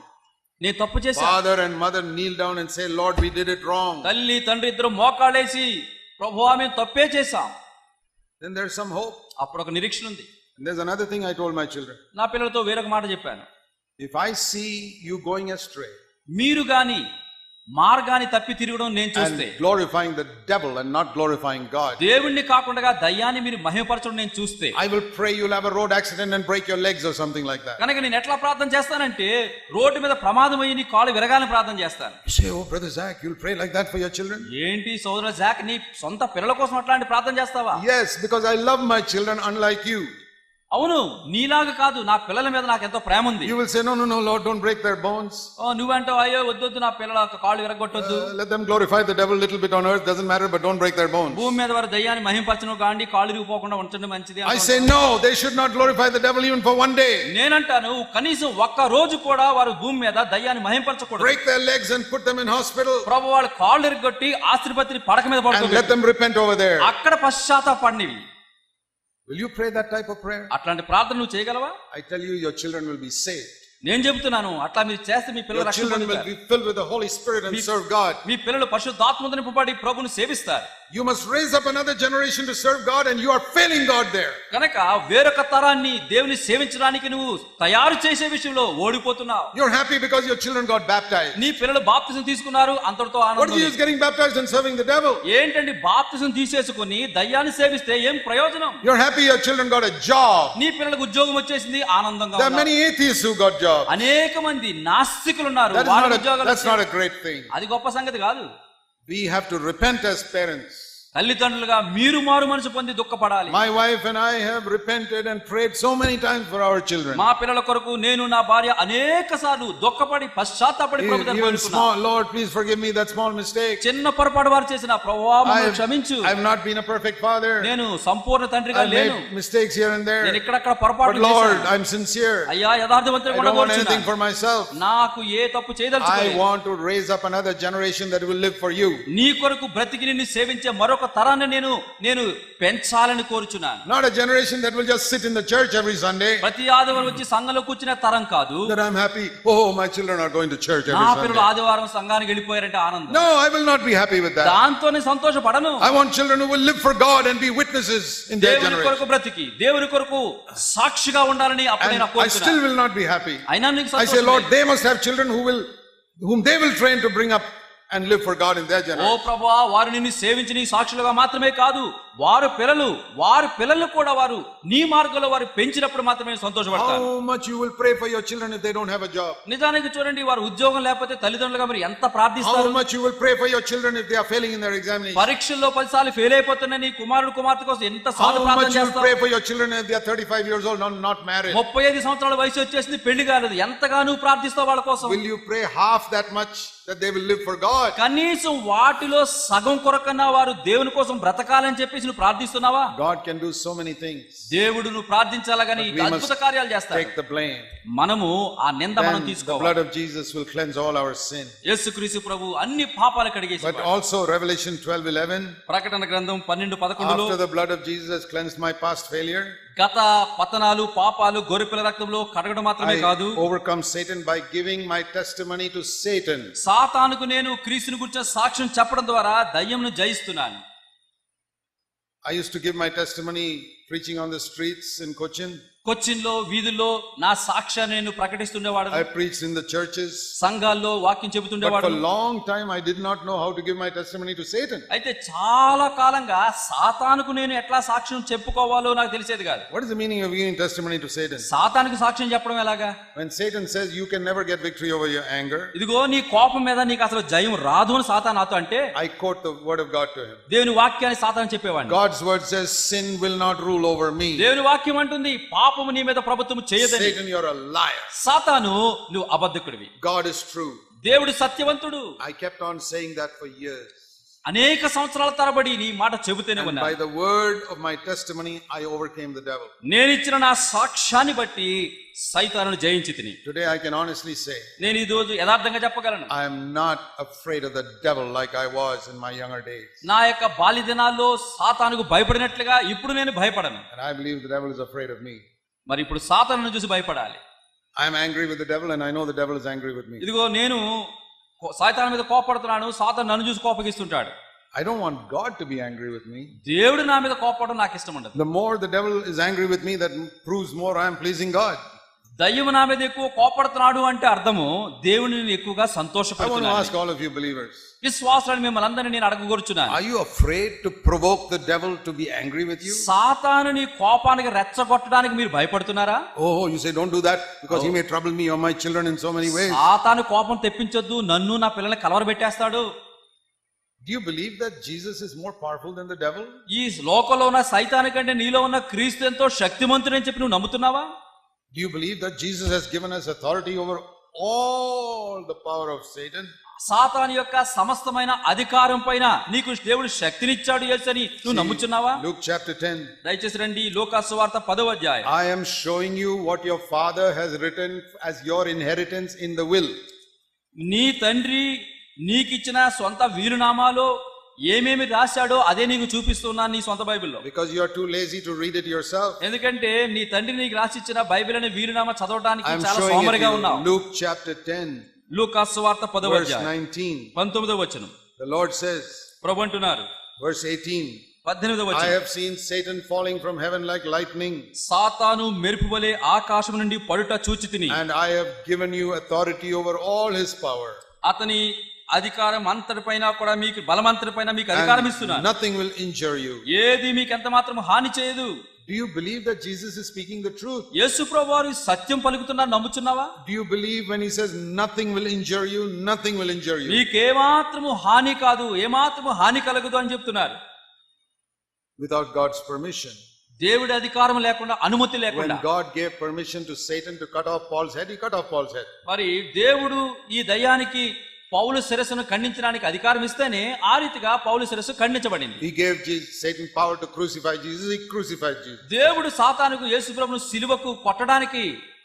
నేను తప్పు చేశాను. Father and mother kneel down and say, Lord, we did it wrong. తల్లి తండ్రి ఇద్దరు మోకాళ్ళేసి ప్రభువా మేము తప్పే చేశాం. Then there's some hope. అప్పుడు ఒక నిరీక్షణ ఉంది. And there's another thing I told my children. నా పిల్లలతో వేరొక మాట చెప్పాను. If I see you going astray మీరు గాని మార్గాన్ని తప్పి తిరగడం నేను చూస్తే, and glorifying the devil and not glorifying God, దేవుణ్ణి కాకుండా దయ్యాన్ని మీరు మహిమపరచడం నేను చూస్తే, I will pray you'll have a road accident and break your legs or something like that. కనుక నేను ఎట్లా ప్రార్థన చేస్తానంటే రోడ్డు మీద ప్రమాదం అయ్యి నీ కాళ్ళు విరగాలని ప్రార్థన చేస్తాను. You say, oh brother Zach, you'll pray like that for your children? ఏంటి సోదర జాక్, నీ సొంత పిల్లల కోసం అట్లాంటి ప్రార్థన చేస్తావా? Yes, because I love my children unlike you. అవును, నీలాగా కాదు, నా పిల్లల మీద నాకు ఎంతో ప్రేమ ఉంది. You will say, no Lord, don't break their bones. నువ్వంటావు అయ్యో వద్దొద్దు, నా పిల్లల కాళ్ళు విరగొట్టొద్దు. Let them glorify the devil a little bit on earth, doesn't matter, but don't break their bones. భూమి మీద వారి దయ్యాన్ని మహిమపరచను గాండి, కాళ్ళు విరిగిపోకుండా ఉంచండి మంచిది. I say no, they should not glorify the devil even for one day. నేనంటాను కనీసం ఒక్క రోజు కూడా వారు భూమి మీద దయ్యాన్ని మహిమపరచకూడదు. Break their legs and put them in hospital. ప్రభు వాళ్ళ కాళ్ళు విరగొట్టి ఆస్పత్రి పడక మీద And let పడుతుంది, them repent over there. అక్కడ పశ్చాత్తాపడినవి. Will you pray that type of prayer? అట్లాంటి ప్రార్థన నువ్వు చేయగలవా? I tell you, your children will be saved. నేను చెబుతున్నాను, అట్లా మీరు చేస్తే మీ పిల్లలు Your రక్షణ children will పొందుతారు. be filled with the Holy Spirit and serve God. మీ పిల్లలు పరిశుద్ధాత్మతో నింపబడి ప్రభువును సేవిస్తారు. You must raise up another generation to serve God, and you are failing God there. కనుక వేరొక తరాన్ని దేవుని సేవించడానికి నువ్వు తయారు చేసే విషయంలో ఓడిపోతున్నావు. You're happy because your children got baptized. నీ పిల్లలు బాప్తిజం తీసుకున్నారు, అంతటితో What is ఆనందం. the use getting baptized and serving the devil? ఏంటండి బాప్తిజం తీసేసుకుని దయ్యాన్ని సేవిస్తే ఏం ప్రయోజనం? You're happy your children got a job. నీ పిల్లలకు ఉద్యోగం వచ్చేసింది, ఆనందంగా There are ఉన్నారు. many atheists who got jobs. అనేక మంది నాస్తికులు ఉన్నారు, That is వారి not ఉద్యోగాలు that's not a great thing. అది గొప్ప సంగతి కాదు. We have to repent as parents. తల్లిదండ్రులుగా మీరు మారు మనసు పొంది దుఃఖపడాలి. My wife and I have repented and prayed so many times for our children. మా పిల్లల కొరకు నేను నా భార్య అనేక సార్లు దుఃఖపడి పశ్చాత్తాపడి ప్రభు దగ్గర Even వేడుకున్నాం. small, Lord, please forgive me that small mistake. చిన్న పొరపాటు వారు చేసిన ప్రభువా మమ్మల్ని క్షమించు. I have not been a perfect father. నేను సంపూర్ణ తండ్రిగా I లేను, made mistakes here and నేను there. ఇక్కడక్కడ But పొరపాటు Lord, చేశాను. I'm sincere. అయ్యా యథార్థవంతుడు I కూడా don't want anything కోరుచున్నాను. for myself. నాకు ఏ తప్పు I చేయదలుచుకోలేదు. want to raise up another generation that will live for you. నీ కొరకు బ్రతికి నిన్ను సేవించే మరొక తరాన్ని నేను పెంచాలని కోరుచున్నాను. Not a generation that will just sit in the church every Sunday. ప్రతి ఆదివారం వచ్చి సంఘంలో కూర్చునే తరం కాదు. That I'm happy. Oh, my children are going to church every నా పిల్లలు Sunday. ఆదివారం సంఘానికి వెళ్ళిపోయారంటే ఆనందం. No, I will not be happy with that. దాంతోనే సంతోషపడను. I want children who will live for God and be witnesses in their దేవుని generation. కొరకు బ్రతికి దేవుని కొరకు సాక్షిగా ఉండాలని అప్పుడు And నేను I still కోరుచున్నాను. will not be happy. అయినా నీకు I say, సంతోషం Lord, లేదు. they must have children whom they will train to bring up and live for God in their oh generation. ప్రభువా, వారు నిన్ను సేవించి నీ సాక్షులుగా మాత్రమే కాదు, వారి పిల్లలు కూడా వారు నీ మార్గంలో వారు పెంచినప్పుడు మాత్రమే సంతోషపడతారు. How much you will pray for your children if they don't have a job? నిజానికి చూడండి, వారు ఉద్యోగం లేకపోతే తల్లిదండ్రులుగా మరి ఎంత How ప్రార్థిస్తారు. much you will pray for your children if they are failing in their examination? పరీక్షల్లో 10 సార్లు ఫెయిల్ అయిపోతున్న నీ కుమార్తె కోసం ఎంత సార్లు How ప్రార్థన much you will చేస్తావు. pray for your children if they are 35 years old not married? 35 సంవత్సరాల వయసు వచ్చేసింది, పెళ్లి కాలేదు, ఎంతగా నువ్వు ప్రార్థిస్తావు వాళ్ళ కోసం. Will you pray half that much that they will live for God? కనీసం వాటిలో సగం కొరకన్నా వారు దేవుని కోసం బ్రతకాలని చెప్పేసి నువ్వు ప్రార్థిస్తున్నావా? God can do so many things. దేవుడు నువ్వు ప్రార్థించాలా గానీ But we must అద్భుత కార్యాలు చేస్తాడు. Take the blame. మనము ఆ నింద మనం Then the తీసుకోవాలి. blood of Jesus will cleanse all our sin. యేసుక్రీస్తు ప్రభు అన్ని పాపాలు కడిగేసి. But also Revelation 12:11. ప్రకటన గ్రంథం 12:11లో After the blood of Jesus has cleansed my past failure, గత పతనాలు పాపాలు గొర్రెపిల్ల రక్తంలో కడగడం మాత్రమే కాదు, I overcome Satan by giving my testimony to Satan. సాతానుకు నేను క్రీస్తుని గురించిన సాక్ష్యం చెప్పడం ద్వారా దయ్యంను జయిస్తున్నాను. I used to give my testimony preaching on the streets in Cochin. కొచ్చిన్లో వీధుల్లో నా సాక్ష్యాన్ని నేను ప్రకటిస్తుండేవాడు. I preached in the churches. సంఘాల్లో వాక్యం But చెబుతుండేవాడు. for a long time I did not know how to give my testimony to Satan. అయితే చాలా కాలంగా సాతానుకు నేను ఎట్లా సాక్ష్యం చెప్పుకోవాలో నాకు తెలిసేది కాదు. What is the meaning of giving testimony to Satan? సాతానుకు సాక్ష్యం చెప్పడం ఎలాగా? When Satan says you can never get victory over your anger, ఇదిగో నీ కోపం మీద నీకు అసలు జయం రాదు అని సాతాను నాతో అంటే I quote the word of God to him. దేవుని వాక్యాన్ని సాతాను చెప్పేవాడిని. God's word says sin will not rule over me. దేవుని వాక్యం అంటుంది పాపము నీ మీద ప్రభుత్వం చేయదని. Satan, you're a liar. సాతాను నువ్వు అబద్ధకుడివి, God is true. దేవుడు సత్యవంతుడు. I kept on saying that for years. అనేక సంవత్సరాల తరబడి నీ మాట చెబుతూనే And ఉన్నా. by the word of my testimony, I overcame the devil. నేను ఇచ్చిన నా సాక్ష్యాన్ని బట్టి సైతానును జయించితిని. Today I can honestly say, నేను ఈ రోజు యథార్థంగా చెప్పగలను, I am not afraid of the devil like I was in my younger days. నా యొక్క బాల్య దినాల్లో సాతానుకు భయపడినట్లుగా ఇప్పుడు నేను భయపడను. And I believe the devil is afraid of me. మరి ఇప్పుడు సాతానును చూసి భయపడాలి. I am angry with the devil and I know the devil is angry with me. ఇదిగో నేను సాతాను మీద కోపడుతున్నాను, సాతాను నన్ను చూసి కోపగిస్తుంటాడు. I don't want God to be angry with me. దేవుడు నా మీద కోపడడం నాకు ఇష్టం ఉండదు. The more the devil is angry with me, that proves more I am pleasing God. దయ్యము నా మీద ఎక్కువ కోపడుతున్నాడు అంటే అర్థము దేవుని నేను ఎక్కువగా I want to సంతోషపడుతున్నాను. ask all of you believers, విశ్వాసులను మిమ్మల్ని అందరినీ నేను అడగగోరుచున్నాను. are you afraid to provoke the devil to be angry with you? సాతానుని కోపానికి రెచ్చగొట్టడానికి మీరు భయపడుతున్నారా? Oh, you say don't do that because he may trouble me or my children in so many ways. సాతాను కోపం తెప్పించొద్దు, నన్ను నా పిల్లల్ని కలవరబెట్టేస్తాడు. Do you believe that Jesus is more powerful than the devil? ఈ లోకంలో ఉన్న సైతాను కంటే నీలో ఉన్న క్రీస్తు ఎంతో శక్తిమంతుడని చెప్పి నువ్వు నమ్ముతున్నావా? Do you believe that Jesus has given us authority over all the power of Satan? సాతాను యొక్క సమస్తమైన అధికారం పైన నీకు దేవుడు శక్తినిచ్చాడు యేసని నువ్వు నమ్ముచున్నావా? Luke chapter 10. దయచేసి రండి, లూకాసు సువార్త 10వ అధ్యాయం. I am showing you what your father has written as your inheritance in the will. నీ తండ్రి నీకిచ్చిన సొంత వీలునామాలో ఏమేమి రాశాడో అదే నీకు చూపిస్తున్నాను నీ సొంత బైబిల్లో. Because you are too lazy to read it yourself. ఎందుకంటే నీ తండ్రి నీకు రాసిచ్చిన బైబిల్ అనే వీలునామా చదవడానికి I am చాలా showing it సోమరిగా to ఉన్నావు. you. Luke chapter 10, లూకాసు సువార్త 10వ verse అధ్యాయం 19. 19వ వచనం. The Lord says, ప్రభు అంటున్నారు, verse 18, 18వ I వచనం, have seen Satan falling from heaven like lightning, సాతాను మెరుపు వలె ఆకాశం నుండి పడుట చూచితిని, and I have given you authority over all his power. అతని అధికారం అంతటిపైన కూడా మీకు బలమంతటిపైన మీకు అధికారం ఇస్తున్నాను, And nothing will injure you. ఏది మీకు ఎంత మాత్రం హాని చేయదు. Do you believe that Jesus is speaking the truth? యేసు ప్రభువారు సత్యం పలుకుతున్నారు, నమ్ముచున్నావా? Do you believe when he says nothing will injure you, nothing will injure you? నీకేమాత్రము హాని కాదు, ఏమాత్రము హాని కలగదు అని చెప్తున్నారు. Without God's permission. దేవుడి అధికారం లేకుండా, అనుమతి When లేకుండా. God gave permission to Satan to cut off Paul's head, he cut off Paul's head. మరి దేవుడు ఈ దయ్యానికి పౌలు శిరస్సును ఖండించడానికి అధికారం ఇస్తేనే ఆ రీతిగా పౌలు శిరస్సు ఖండించబడింది. He gave Satan power to crucify Jesus, he crucified Jesus. దేవుడు సాతానుకు యేసు ప్రభువును సిలువకు కొట్టడానికి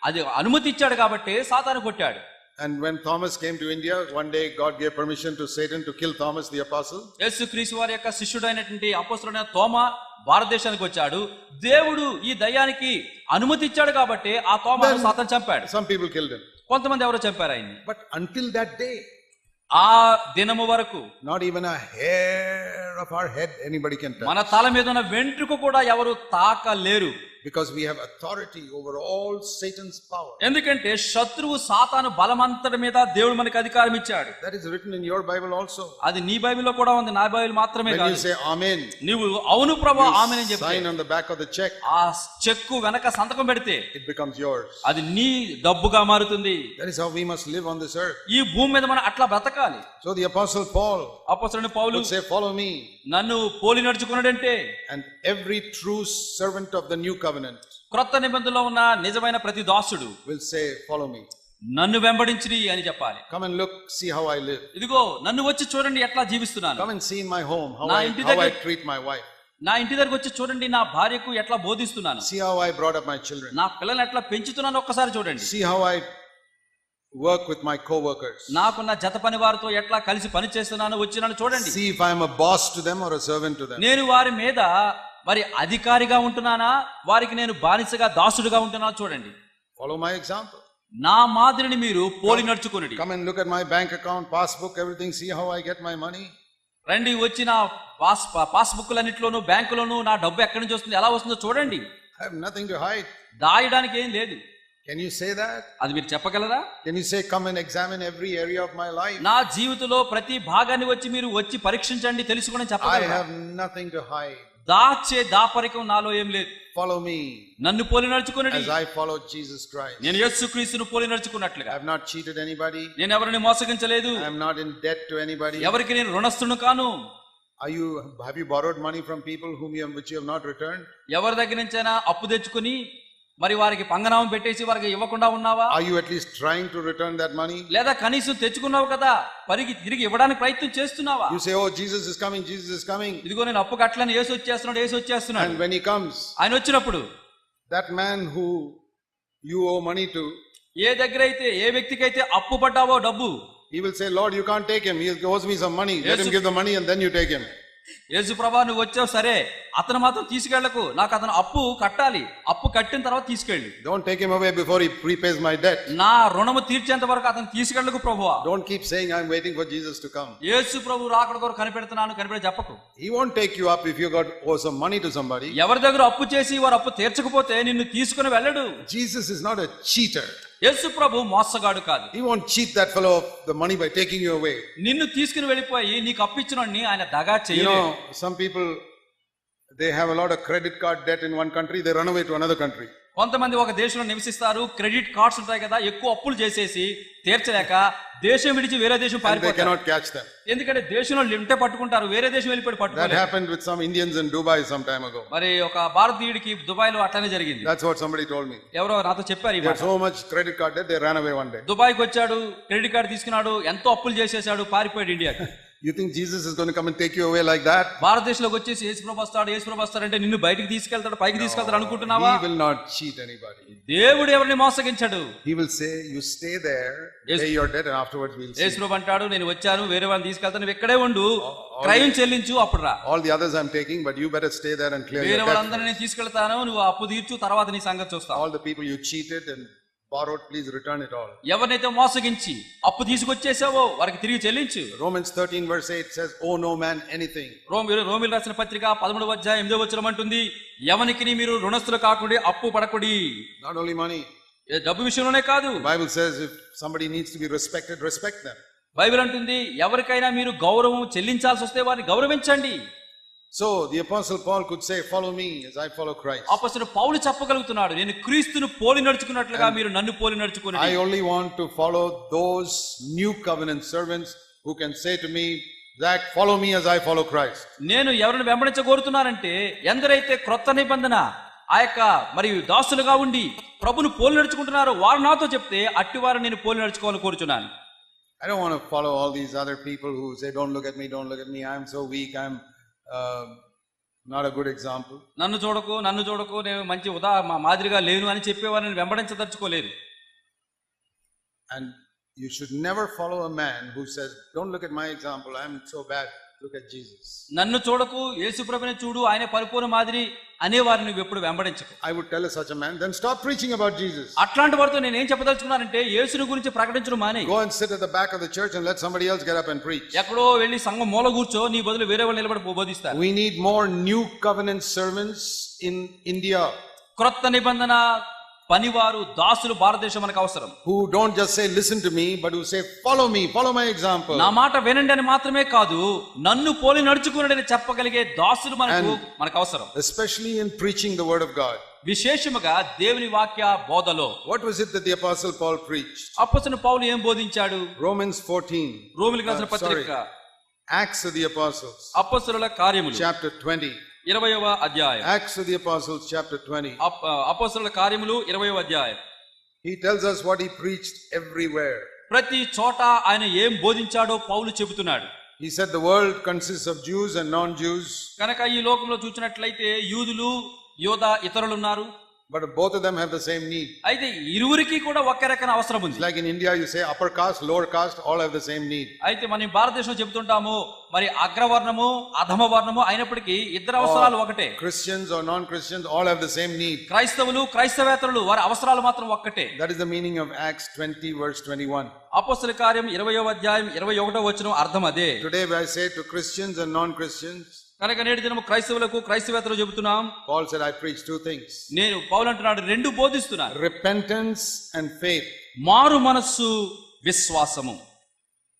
అది అనుమతి ఇచ్చాడు కాబట్టి సాతాను కొట్టాడు. And when Thomas came to India, one day God gave permission to Satan to kill Thomas the apostle. యేసుక్రీస్తు వారి యొక్క శిష్యుడైనటువంటి అపోస్తలుడైన తోమా భారతదేశానికి వచ్చాడు. దేవుడు ఈ దయ్యానికి అనుమతి ఇచ్చాడు కాబట్టి ఆ తోమాను సాతాను చంపాడు. Some people killed him. కొంతమంది ఎవరో చంపారు ఆయన్ని. But until that day, ఆ దినము వరకు not even a hair of our head anybody can touch. మన తల మీద ఉన్న వెంట్రుక కూడా ఎవరు తాకలేరు. Because we have authority over all Satan's power. ఎందుకంటే శత్రువు సాతాను బలమంతటి మీద దేవుడు మనకి అధికారం ఇచ్చాడు. That is written in your Bible also. అది నీ బైబిల్లో కూడా ఉంది, నా బైబిల్ మాత్రమే When కాదు. you say amen, నీవు అవును ప్రభువా you ఆమేన్ అని చెప్తే sign on the back of the check, ఆ చెక్కు వెనక సంతకం పెడితే it becomes yours. అది నీ డబ్బుగా మారుతుంది. That is how we must live on this earth. ఈ భూమి మీద మనం అట్లా బ్రతకాలి. So the apostle Paul అపోస్తలుడైన పౌలు would say, follow me. నన్ను పోలి నడుచుకున్నాడంటే And every true servant of the new covenant క్రొత్త నిబంధనలో ఉన్న నిజమైన ప్రతి దాసుడు will say, follow me. నన్ను వెంబడించిరి అని చెప్పాలి. Come and look, see how I live. ఇదిగో నన్ను వచ్చి చూడండి ఎట్లా జీవిస్తున్నాను. Come and see in my home how నా I ఇంటి దగ్గర- treat my wife. నా ఇంటి దగ్గరకు వచ్చి చూడండి నా భార్యకు ఎట్లా బోధిస్తున్నాను, See how I brought up my children. నా పిల్లల్ని ఎట్లా పెంచుతున్నాను ఒక్కసారి చూడండి. See how I work with my co-workers. నాకున్న జత పని వారితో ఎట్లా కలిసి పని చేస్తున్నాను వచ్చి నన్ను చూడండి. See if I am a boss to them or a servant to them. నేను వారి మీద మరి అధికారిగా ఉంటున్నానా, వారికి నేను బానిసగా దాసుడుగా ఉంటున్నానా చూడండి. Follow my example. నా మాదిరిని మీరు పోలి నడుచుకునండి. Come and look at my bank account, passbook, everything. See how I get my money. రండి వచ్చి నా పాస్బుక్లన్నిట్లోనూ బ్యాంకులోనూ నా డబ్బు ఎక్కడి నుంచి వస్తుంది, ఎలా వస్తుందో చూడండి. I have nothing to hide. దాయడానికి ఏం లేదు. Can you say that? అది మీరు చెప్పగలరా? Can you say, come and examine every area of my life? నా జీవితంలో ప్రతి భాగాన్ని వచ్చి పరీక్షించండి, తెలుసుకుని I చెప్పగలరా? have nothing to hide. దాచే దాపరికం నాలో ఏం లేదు. Follow me నన్ను పోలి నడుచుకునండి, as I follow Jesus Christ. నేను యేసుక్రీస్తును పోలి నడుచుకున్నట్లుగా. I have not cheated anybody. నేను ఎవరిని మోసగించలేదు, I am not in debt to anybody. ఎవరికి నేను రుణస్తును కాను. Have you borrowed money from people which you have not returned? ఎవరి దగ్గర నుంచైనా అప్పు తెచ్చుకుని మరి వారికి పంగనామం పెట్టేసి వారికి ఇవ్వకుండా ఉన్నావా? Are you at least trying to return that money? లేదా కనీసం తెచ్చుకున్నావు కదా, తిరిగి ఇవ్వడానికి ప్రయత్నం చేస్తున్నావా? You say, oh, Jesus is coming, Jesus is coming. ఇదిగో నేను అప్పు కట్టలని, యేసు వచ్చేస్తున్నాడు. And when he comes, ఆయన వచ్చినప్పుడు that man who you owe money to, ఏ వ్యక్తికైతే అప్పు పడ్డావో డబ్బు, he will say, Lord, you can't take him. He owes me some money. Let him give the money and then you take him. యేసు ప్రభా నువ్వు వచ్చావు సరే, అతను మాత్రం తీసుకెళ్లకు, నాకు అతను అప్పు కట్టాలి, అప్పు కట్టిన తర్వాత తీసుకెళ్ళి. Don't take him away before he prepays my debt. నా రుణము తీర్చేంత వరకు అతను తీసుకెళ్లకు ప్రభువా. Don't keep saying I'm waiting for Jesus to come. యేసు ప్రభు రాకడ కొరకు కనిపెడుతున్నాను చెప్పకు. He won't take you up if you owe some money to somebody. ఎవరి దగ్గర అప్పు చేసి వారు అప్పు తీర్చకపోతే నిన్ను తీసుకుని వెళ్ళడు. Jesus is not a cheater. యేసు ప్రభు మోసగాడు కాదు. He won't cheat that fellow of the money by taking you away. నిన్ను తీసుకుని వెళ్ళిపోయి నీకు అప్పిచ్చినోడిని ఆయన దగా చేయలేదు. You know, some people, they have a lot of credit card debt in one country, they run away to another country. కొంతమంది ఒక దేశంలో నివసిస్తారు, క్రెడిట్ కార్డ్స్ ఉంటాయి కదా, ఎక్కువ అప్పులు చేసేసి తీర్చలేక దేశం విడిచి వేరే దేశం పారిపోతారు. They cannot catch them. ఎందుకంటే దేశంలో లిమిటే పట్టుకుంటారు, వేరే దేశం వెళ్ళిపోయి పట్టుకుంటారు. That happened with some Indians in Dubai some time ago. మరి ఒక భారతీయుడికి దుబాయ్ లో అట్లానే జరిగింది. That's what somebody told me. ఎవరో నాతో చెప్పారు. They had so much credit card debt, they ran away one day. దుబాయ్కి వచ్చాడు, క్రెడిట్ కార్డు తీసుకున్నాడు, ఎంతో అప్పులు చేసేసాడు, పారిపోయాడు ఇండియాకి. You think Jesus is going to come and take you away like that? భారతదేశంలోకి వచ్చేసి యేసు ప్రభు వస్తాడంటే నిన్ను బయటికి తీసుకెళ్తాడు, పైకి తీసుకెళ్తాడు అనుకుంటున్నావా? He will not cheat anybody. దేవుడు ఎవరిని మోసగించడు. He will say, you stay there, pay your debt and afterwards we'll see. యేసు ప్రభు అంటాడు, నేను వచ్చాను, వేరే వాళ్ళని తీసుకెళ్తాను, నువ్వు ఇక్కడే ఉండు, క్రయం చెల్లించు, అప్పుడు రా. All the others I'm taking, but you better stay there and clear your debt. వేరే వాళ్ళందరినీ నేను తీసుకెళ్తాను, నువ్వు అప్పు తీర్చు, తర్వాత నీ సంగతి చూస్తావు. All the people you cheated and borrowed, please return it all. ఎవరినైతే మోసగించి అప్పు తీసుకొచ్చేసావో వారికి తిరిగి చెల్లించు. Romans 13 verse 8 says, owe no man anything. రోమిలు రాసిన పత్రిక 13వ అధ్యాయం 8వ వచనం అంటుంది, ఎవనికి మీరు రుణస్తులు కాకుండా అప్పు పడకుడి. Not only money. డబ్బు విషయంలోనే కాదు. Bible says if somebody needs to be respected, respect them. Bible అంటుంది ఎవరికైనా మీరు గౌరవం చెల్లించాల్సి వస్తే వారిని గౌరవించండి. So the apostle Paul could say, follow me as I follow Christ. అపొస్తలుడు పౌలు చెప్పగలుగుతున్నాడు, నేను క్రీస్తును పోలి నడుచుకున్నట్లుగా మీరు నన్ను పోలి నడుచుకోండి. I only want to follow those new covenant servants who can say to me, Zach, follow me as I follow Christ. నేను ఎవరిని వెంబడించగోరుతున్నానంటే ఎందరైతే క్రొత్త నిబంధన ఆ యొక్క మరియు దాసులుగా ఉండి ప్రభును పోలి నడుచుకుంటున్నారో వారు నాతో చెప్తే అట్టి వారు నేను పోలి నడుచుకోవాలని కోరుచున్నాను. I don't want to follow all these other people who say, don't look at me, I'm so weak, I'm not a good example. నన్ను చూడకు నేను మంచి మాదిరిగా లేను అని చెప్పేవారిని వెంబడించదలుచుకోలేదు. And you should never follow a man who says, don't look at my example, I'm so bad, look at Jesus. నన్ను చూడకు, యేసు ప్రభువుని చూడు, ఆయన పరిపూర్ణ మాదిరి అనే వారిని నువ్వు ఎప్పుడు వెంబడించకు. I would tell such a man, then stop preaching about Jesus. అట్లాంటి వారితో నేను ఏం చెప్పదలుచుకున్నానంటే యేసుని గురించి ప్రకటించడం మానే. Go and sit at the back of the church and let somebody else get up and preach. ఎక్కడో వెళ్ళి సంఘం మూల కూర్చో, నీ బదులు వేరే వాళ్ళు నిలబడి బోధిస్తారు. We need more new covenant servants in India. క్రొత్త నిబంధన పనివారు దాసులు భారతదేశం మనకు అవసరం. Who don't just say listen to me, but who say follow me, follow my example. నా మాట వినండి అని మాత్రమే కాదు, నన్ను పోలి నడుచుకున్నాడు అని చెప్పగలిగే దాసులు మనకు అవసరం. Especially in preaching the word of God. విశేషముగా దేవుని వాక్య బోధలో. What was it that the apostle Paul preached? అపొస్తలుడు పౌలు ఏం బోధించాడు? Romans 14. రోమీయులకు రాసిన పత్రిక. Acts of the Apostles. అపొస్తలుల కార్యములు. Chapter 20. 20వ అధ్యాయం. Acts of the Apostles chapter 20. అపొస్తలుల కార్యములు 20వ అధ్యాయం. He tells us what he preached everywhere. ప్రతి చోట ఆయన ఏం బోధించాడో పౌలు చెబుతున్నాడు. He said the world consists of Jews and non-Jews. కనుక ఈ లోకంలో చూసినట్లయితే యూదులు ఇతరులు ఉన్నారు. But both of them have the same need. అయితే ఇరువురికి కూడా ఒకే రకమైన అవసరం ఉంది. Like in India you say upper caste, lower caste, all have the same need. అయితే మనం భారతదేశంలో చెబుతుంటాము మరి అగ్రవర్ణము అధమ వర్ణము అయినప్పటికీ ఇద్దరు అవసరాలు ఒకటే. Christians or non-Christians all have the same need. క్రైస్తవులు క్రైస్తవేతరులు వారి అవసరాలు మాత్రం ఒక్కటే. That is the meaning of Acts 20 verse 21. అపొస్తలుల కార్యం 20వ అధ్యాయం 21వ వచనం అర్థం అదే. Today I say to Christians and non-Christians, కనుక నేటి దినము క్రైస్తవులకు క్రైస్తవేతరులు చెబుతున్నాం. Paul said I preach two things. పౌలు అంటున్నాడు రెండు బోధిస్తున్నాను. Repentance and faith. మారు మనస్సు విశ్వాసము.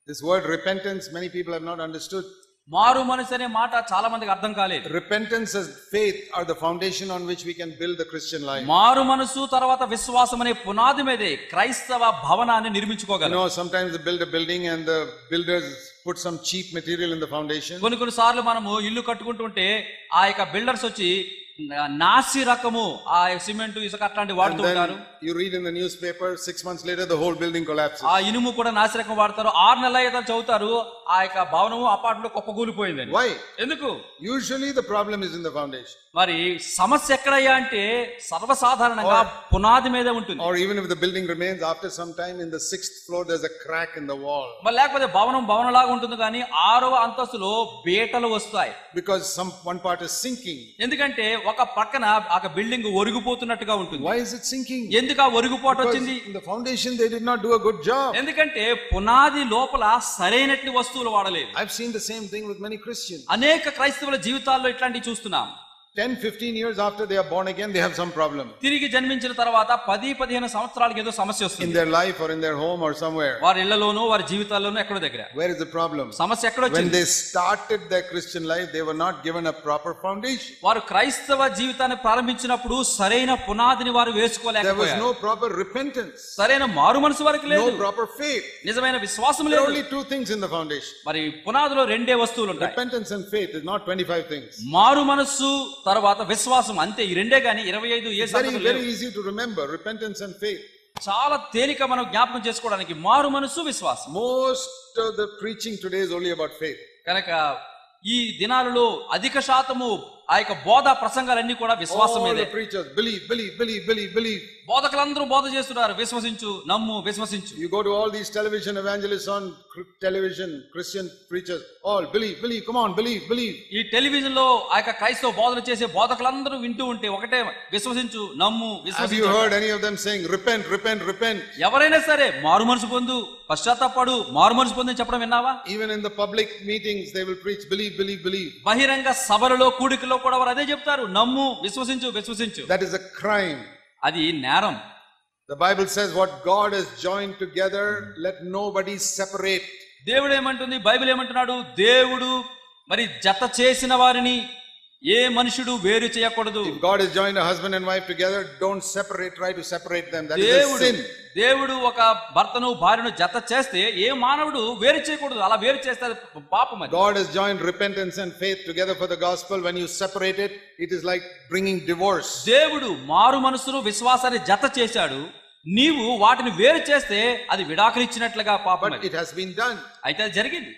This word repentance many people have not understood. మారు మనసు అనే మాట చాలా మందికి అర్థం కాలేదు. Repentance and faith are the foundation on which we can build the Christian life. మారు మనసు తర్వాత విశ్వాసం అనే పునాది మీదే క్రైస్తవ భవనాన్ని నిర్మించుకోగలం. You know, sometimes they build a building and the builders put some cheap material in the foundation. కొన్ని సార్లు మనము ఇల్లు కట్టుకుంటుంటే ఆ యొక్క బిల్డర్స్ వచ్చి నాసి రకము ఆ సిమెంట్ ఇసుక అట్లాంటి And వాడుతూ ఉంటారు. then you read in the newspaper, 6 months later, the whole building collapses. ఆ ఇనుము కూడా నాసి రకం వాడతారు. 6 నెలల అయితే చదువుతారు ఆ యొక్క భవనము అపార్ట్మెంట్ కుప్పకూలిపోయిందని. Why? ఎందుకు? Usually the problem is in the foundation. మరి సమస్య ఎక్కడయ్యా అంటే సర్వసాధారణంగా పునాది మీదే ఉంటుంది. Or even if the building remains, after some time in the 6th floor, there's a crack in the wall. మరి లేకపోతే భవనంలాగా ఉంటుంది కానీ 6వ అంతస్తులో బీటలు వస్తాయి. Because one part is sinking. ఎందుకంటే ఒక పక్కన ఒక బిల్డింగ్ ఒరిగిపోతున్నట్టుగా ఉంటుంది. Why is it sinking? ఎందుకు ఆ ఒరిగిపోటు Because వచ్చింది? in the foundation they did not do a good job. ఎందుకంటే పునాది లోపల సరైనట్టి వస్తువులు వాడలేదు. I've seen the same thing with many Christians. అనేక క్రైస్తవుల జీవితాల్లో ఇట్లాంటివి చూస్తున్నాం. 10-15 years after they are born again, they have some problem తిరిగి జన్మించిన తర్వాత 10-15 సంవత్సరాలకు ఏదో సమస్య in వస్తుంది. their life or in their home or somewhere. వారి ఇళ్లలోనూ వారి జీవితాల్లోనూ ఎక్కడో దగ్గర Where is the problem? సమస్య ఎక్కడ When వచ్చింది? they started their Christian life, they were not given a proper foundation. వారు క్రైస్తవ జీవితాన్ని ప్రారంభించినప్పుడు సరైన పునాదిని వారు There was వేసుకోలేకపోయారు. no proper repentance, సరైన మారు మనసు వారికి లేదు. no proper faith. నిజమైన విశ్వాసం There are లేదు. only two things in the foundation. మరి పునాదిలో రెండే వస్తువులు ఉంటాయి. Repentance and faith is not 25 things. మారు మనస్సు తర్వాత విశ్వాసం, అంతే. ఈ రెండే గాని 25 ఏ It's very, సంగతులు very లేవు. easy to remember. Repentance and faith. చాలా తేలిక మనం జ్ఞాపకం చేసుకోవడానికి మారు మనస్సు విశ్వాసం. Most of the preaching today is only about faith. కనుక ఈ దినాలలో అధిక శాతము ఆ యొక్క బోధ ప్రసంగాలన్నీ కూడా విశ్వాసం All మీదే. the preachers believe, believe, believe, believe, believe. బోధకులందరూ బోధ చేస్తున్నారు, విశ్వసించు, నమ్ము, విశ్వసించు. You go to all these television evangelists on television, Christian preachers, all believe, believe, come on, believe, believe. ఈ టెలివిజన్ లో ఆ యొక్క క్రైస్తవ బోధన చేసే బోధకులందరూ వింటూ ఉంటే ఒకటే విశ్వసించు, నమ్ము, Have you విశ్వసించు. heard any of them saying repent, repent, repent? ఎవరైనా సరే మారు మనసు పొందు, పశ్చాత్తాపడు, మారు మనసు పొందు అని చెప్పడం విన్నావా? Even in the public meetings they will preach believe, believe, believe. బహిరంగ సభలలో కూడికలో కూడా వారు అదే చెప్తారు, నమ్ము, విశ్వసించు, విశ్వసించు. That is a crime. అది నేరం. The Bible says what God has joined together, let nobody separate. దేవుడు ఏమంటుంది? బైబిల్ ఏమంటున్నాడు? దేవుడు మరి జత చేసిన వారిని ఏ మనుషుడు వేరు చేయకూడదు. If God has joined a husband and wife together, don't separate, try to separate them. That is a sin. దేవుడు ఒక భర్తను భార్యను జత చేస్తే ఏ మానవుడు వేరు చేయకూడదు. అలా వేరు చేస్తే అది పాపం. అది God has joined repentance and faith together for the gospel. When you separate it, it is like bringing divorce. దేవుడు మారు మనసును విశ్వాసాన్ని జత చేశాడు. నీవు వాటిని వేరు చేస్తే అది విడాకులు ఇచ్చినట్లుగా పాపం. But it has been done. అయితే అది జరిగింది.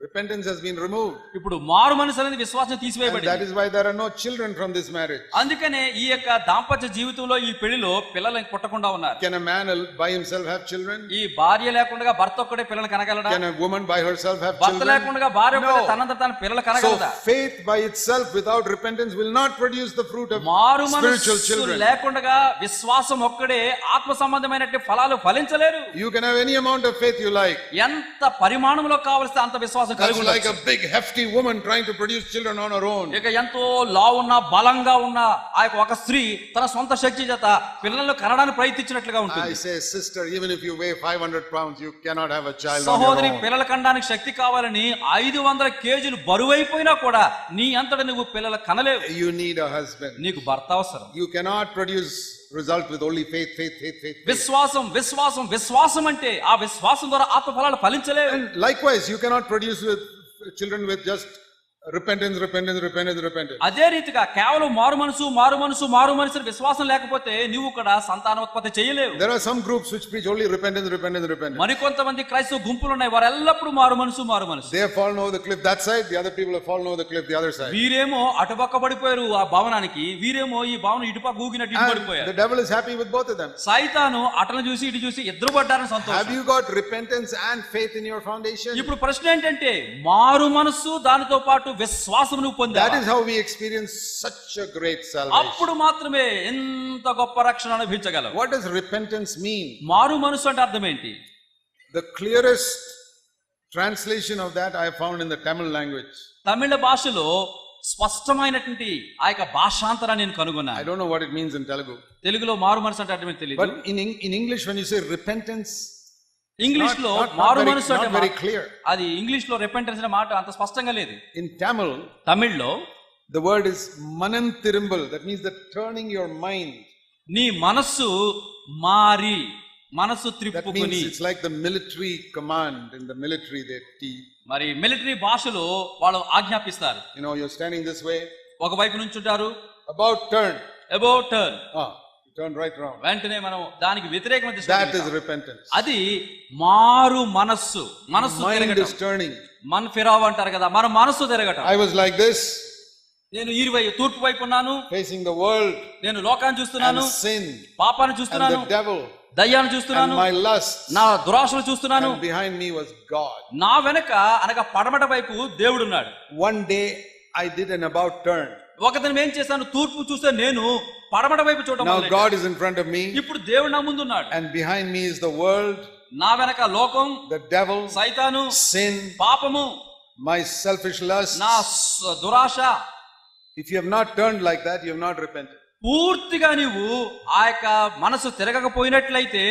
Repentance has been removed. ఇప్పుడు మారు మనసు అనేది విశ్వాసం And తీసివేయబడింది. that is why there are no children from this marriage. అందుకనే ఈ యొక్క దాంపత్య జీవితంలో ఈ పెళ్లిలో పిల్లలు పుట్టకుండా ఉన్నారు. Can a man by himself have children? ఈ భార్య లేకుండా భర్త ఒక్కడే పిల్లలు కనగలడా? Can a woman by herself have భర్త children? లేకుండా భార్య ఒక్కడే No. తనంత తన పిల్లలు So కనగలదా? faith by itself without repentance will not produce the fruit of మారు spiritual మనసు children. లేకుండా విశ్వాసం ఒక్కడే ఆత్మ సంబంధమైనటువంటి ఫలాలు ఫలించలేరు. You can have any amount of faith you like. ఎంత పరిమాణంలో కావలిస్తే అంత విశ్వాసం That's కలిగి like ఉండొచ్చు. a big hefty woman trying to produce children on her own. ఇక ఎంతో లావున్న బలంగా ఉన్న ఆ యొక్క ఒక స్త్రీ తన సొంత శక్తి చేత పిల్లలను కనడానికి ప్రయత్నించినట్లుగా I ఉంటుంది. say, sister, even if you weigh 500 pounds, you cannot have a child on your సహోదరి, own. పిల్లల కనడానికి శక్తి కావాలని 500 కేజీలు బరువైపోయినా కూడా నీ అంతట నువ్వు పిల్లలు కనలేవు. You need a husband. నీకు భర్త అవసరం. You cannot produce result with only faith, faith, faith, faith, faith. విశ్వాసం విశ్వాసం విశ్వాసం అంటే ఆ విశ్వాసం ద్వారా ఆత్మ ఫలాలు ఫలించలేవు. And likewise, you cannot produce with children with just repentance, repentance, repentance, repentance. అదే రీతిగా కేవలం మారు మనసు విశ్వాసం లేకపోతే నువ్వు కూడా సంతానోత్పత్తి చేయలేవు. There are some groups which preach only repentance, repentance, repentance. మరికొంతమంది క్రైస్తవ గుంపులు ఉన్నాయి, వారు ఎల్లప్పుడూ మారు మనసు. They have fallen over the cliff that side, the other people have fallen over the cliff the other side. వీరేమో అటుపక్క పడిపోయారు ఆ భవనానికి, వీరేమో ఈ భవనం ఇటుపక్క ఊగినట్టు ఇటు And పడిపోయారు. the devil is happy with both of them. సైతాను అటను చూసి ఇటు చూసి ఇద్దరు పడ్డారని Have సంతోషం. you got repentance and faith in your foundation? ఇప్పుడు ప్రశ్న ఏంటంటే మారు మనస్సు దానితో పాటు విశ్వాసం నువ్వు That పొందావా? is how we experience such a great salvation. అప్పుడు మాత్రమే ఎంత గొప్ప రక్షణ అనుభవించగలవు. What does repentance mean? మారు మనసు అంటే అర్థం ఏంటి? The clearest translation of that I have found in the Tamil language. తమిళ భాషలో స్పష్టమైనటువంటి ఆ యొక్క భాషాంతరాన్ని నేను కనుగొన్నాను. I don't know what it means in Telugu. తెలుగులో మారు మనసు అంటే అర్థం ఏంటి తెలియదు. But in English, when you say repentance, English లో not మారు very- మనసు అంటే not very clear. అది ఇంగ్లీష్ లో రిపెంటెన్స్ అనే మాట అంత స్పష్టంగా లేదు. In Tamil, తమిళ్లో the word is mananthirumbal. That means that turning your mind. నీ మనస్సు మారి, మనస్సు That త్రిప్పుకుని. means it's like the military command. In the military, they teach. మరి మిలిటరీ భాషలో వాళ్ళు ఆజ్ఞాపిస్తారు. You know, you're standing this way. ఒకవైపు నుంచుంటారు, About turn. About turn, Turn right around. వెంటనే మనం దానికి వ్యతిరేకమైన దిశలో That is వెళ్తాం. repentance. అది మారు మనస్సు Mind తిరగటం. is turning. మన ఫిరావ్ అంటారు కదా, మన మనస్సు తిరగటం. I was like this, నేను తూర్పు వైపు ఉన్నాను, facing the world నేను లోకాన్ని చూస్తున్నాను, and sin పాపాన్ని and చూస్తున్నాను, the devil దయ్యాన్ని and చూస్తున్నాను, my lusts. నా దురాశలు చూస్తున్నాను. And behind me was God. నా వెనక అనగా పడమట వైపు దేవుడున్నాడు. One day I did an about turn. ఒకదినం ఏం చేశాను, తూర్పు చూస్తే నేను పడమట వైపు చూడటం Now మొదలెట్టాను. God is in front of me, ఇప్పుడు దేవుడు నా ముందు ఉన్నాడు, and behind me is the world, నా వెనక లోకం, the devil, సైతాను, sin, పాపము, my selfish lusts. నా దురాశ. If you have not turned like that, you have not repented. పూర్తిగా నీవు ఆ యొక్క మనసు తిరగకపోయినట్లయితే,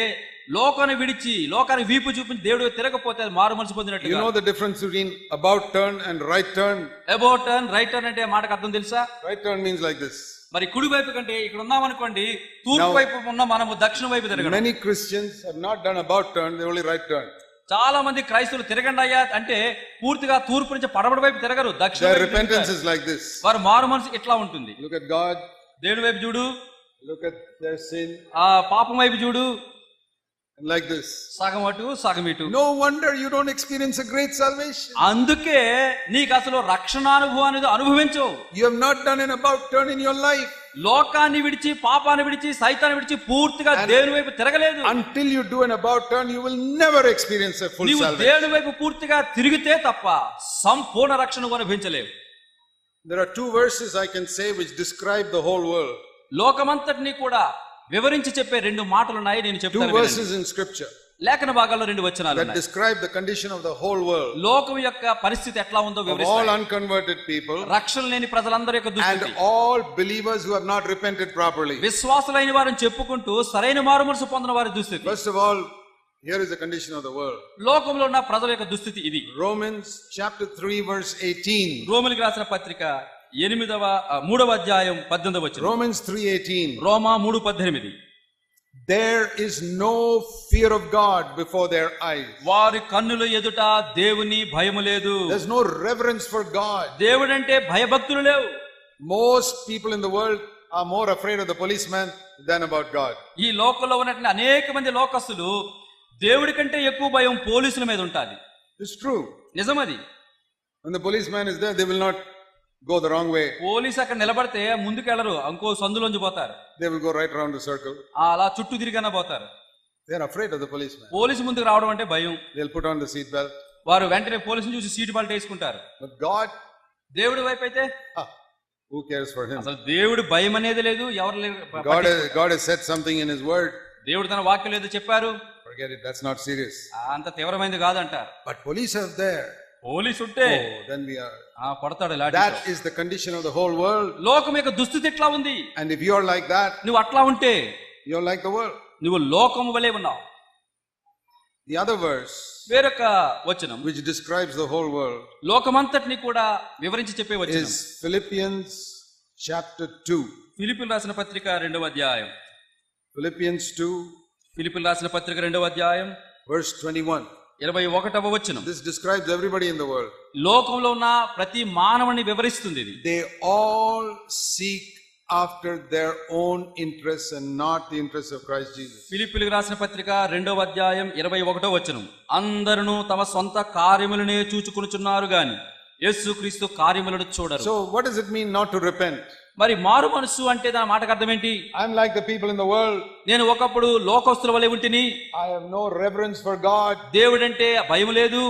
లోకాన్ని విడిచి లోకానికి వీపు చూపించి దేవుడు తిరగపోతే అది మారు మనసు You పొందినట్లుగా. know the difference between about turn and right turn? About turn, right turn అంటే మాటకు అర్థం తెలుసా? Right turn means like this. మరి కుడి వైపు కంటే ఇక్కడ ఉన్నామనుకోండి, తూర్పు వైపు ఉన్న మనము దక్షిణ వైపు తిరగడం. Many Christians have not done about turn, they only right turn. చాలా మంది క్రైస్తవులు తిరగండి అయ్యా అంటే పూర్తిగా తూర్పు నుంచి పడమటి వైపు తిరగరు, దక్షిణ Their వైపు repentance తిరుగుతారు. is like this. వారు మారు మనసు ఇట్లా ఉంటుంది. Look at God, దేవుడి వైపు చూడు, look at their sin, ఆ పాపం వైపు చూడు, and like this. సగం అటు సగం ఇటు. No wonder you don't experience a great salvation. అందుకే నీకు అసలు రక్షణానుభవాన్ని అనుభవించవు. You have not done an about turn in your life. లోకాన్ని విడిచి, పాపాన్ని విడిచి, సైతాన్ని విడిచి పూర్తిగా దేవుని వైపు తిరగలేదు. Until you do an about turn, you will never experience a full నీవు salvation. దేవుని వైపు పూర్తిగా తిరిగితే తప్ప సంపూర్ణ రక్షణ అనుభవించలేవు. There are two verses I can say which describe the whole world. లోకమంతటిని కూడా వివరించి చెప్పే రెండు మాటలు ఉన్నాయి, నేను Two చెప్తాను. verses in scripture లేఖన భాగాల్లో రెండు వచనాలు that ఉన్నాయి. describe the condition of the whole world. లోకం యొక్క పరిస్థితి ఎట్లా ఉందో Of all వివరిస్తాయి. unconverted people రక్షణ లేని ప్రజలందరి యొక్క and దుస్థితి, all believers who have not repented properly. విశ్వాసులైన వారిని చెప్పుకుంటూ సరైన మారు మనసు పొందిన వారి దుస్థితి. First of all, here is the condition of the world. లోకంలో ఉన్న ప్రజల యొక్క దుస్థితి ఇది. Romans chapter 3 verse 18. రోమిలికి రాసిన పత్రిక 3వ అధ్యాయం 18వ వచనం. Romans 3:18. Roma 3:18. There is no fear of God before their eyes. వారి కన్నుల ఎదుట దేవుని భయము లేదు. There's no reverence for God. దేవుడంటే భయభక్తులు లేవు. Most people in the world are more afraid of the policeman than about God. ఈ లోకంలో ఉన్నటువంటి అనేక మంది లోకస్తులు దేవుడి కంటే ఎక్కువ భయం పోలీసుల మీద ఉంటుంది. It's true. నిజమది. When the policeman is there, they will not go the wrong way. Police అక్కడ నిలబడితే ముందుకెళ్లరు, ఇంకో సందులోంచి పోతారు. They will go right around the circle. అలా చుట్టూ తిరిగానే పోతారు. They are afraid of the policeman. Police ముందుకు రావడం అంటే భయం. They'll put on the seat belt. వారు వెంటనే పోలీసుని చూసి సీటు బెల్ట్ వేసుకుంటారు. But God, దేవుడి వైపు అయితే who cares for him? అసలు దేవుడు భయం అనేది లేదు, ఎవరు God has said something in his word. దేవుడు తన వాక్యం ఏదో చెప్పారు, Forget it, that's not serious. అంత తీవ్రమైనది కాదంటారు. But police are there. Police ఉంటే Then we are. కొడతాడు. That is the condition of the whole world. లోకం యొక్క దుస్థితి ఎట్లా ఉంది. And if you are like that, నువ్వు అట్లా ఉంటే you're like the world. నువ్వు లోకము వలె ఉన్నావు. The other verse వేరొక వచనం which describes the whole world లోకమంతటిని కూడా వివరించి చెప్పే వచనం is Philippians chapter 2. ఫిలిప్పీయులకు రాసిన పత్రిక 2వ అధ్యాయం. Philippians 2 ఫిలిప్పీయులకు రాసిన పత్రిక 2వ అధ్యాయం verse 21. 21వ వచనం. This describes everybody in the world. లోకంలో ఉన్న ప్రతి మానవుని వివరిస్తుంది ఇది. They all seek after their own interests and not the interests of Christ Jesus. ఫిలిప్పీయులకు రాసిన పత్రిక 2వ అధ్యాయం 21వ వచనం. అందరూ తమ సొంత కార్యములనే చూచుకొనుచున్నారు గాని యేసుక్రీస్తు కార్యములను చూడరు. So what does it mean not to repent? మరి మారు మనసు అంటే దాని మాటకు అర్థం ఏంటి? I'm like the people in the world. నేను ఒకప్పుడు లోకస్తుల వలె ఉంటిని. I have no reverence for God. దేవుడంటే భయం లేదు.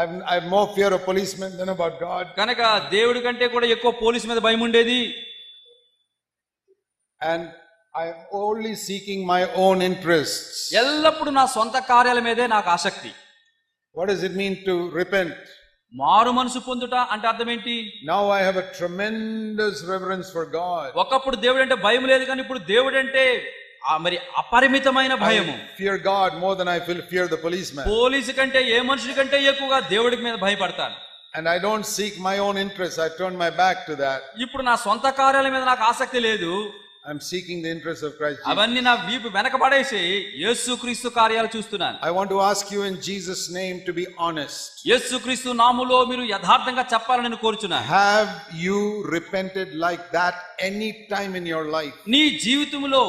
I have more fear of policemen than about God. కనుక దేవుడి కంటే కూడా ఎక్కువ పోలీసు మీద భయం ఉండేది. And I am only seeking my own interests. ఎల్లప్పుడూ నా సొంత కార్యాల మీదే నాకు ఆసక్తి. What does it mean to repent? మారు మనసు పొందుట అంటే అర్థం ఏంటి? Now I have a tremendous reverence for God. ఒకప్పుడు దేవుడు అంటే భయం లేదు, కానీ ఇప్పుడు దేవుడు అంటే మరి అపరిమితమైన భయము. I fear God more than I fear the policeman. Police కంటే ఏ మనుషుడి కంటే ఎక్కువగా దేవుడికి మీద భయపడతాను. And I don't seek my own interests. I turn my back to that. ఇప్పుడు నా సొంత కార్యాల మీద నాకు ఆసక్తి లేదు. I'm seeking the interest of Christ Jesus. అవన్నీ నా వీపు వెనకబడేసి యేసుక్రీస్తు కార్యాలు చూస్తున్నాను. I want to ask you in Jesus' name to be honest. యేసుక్రీస్తు నామములో మీరు యథార్థంగా చెప్పాలని నేను కోరుచున్నాను. Have you repented like that any time in your life? నీ జీవితంలో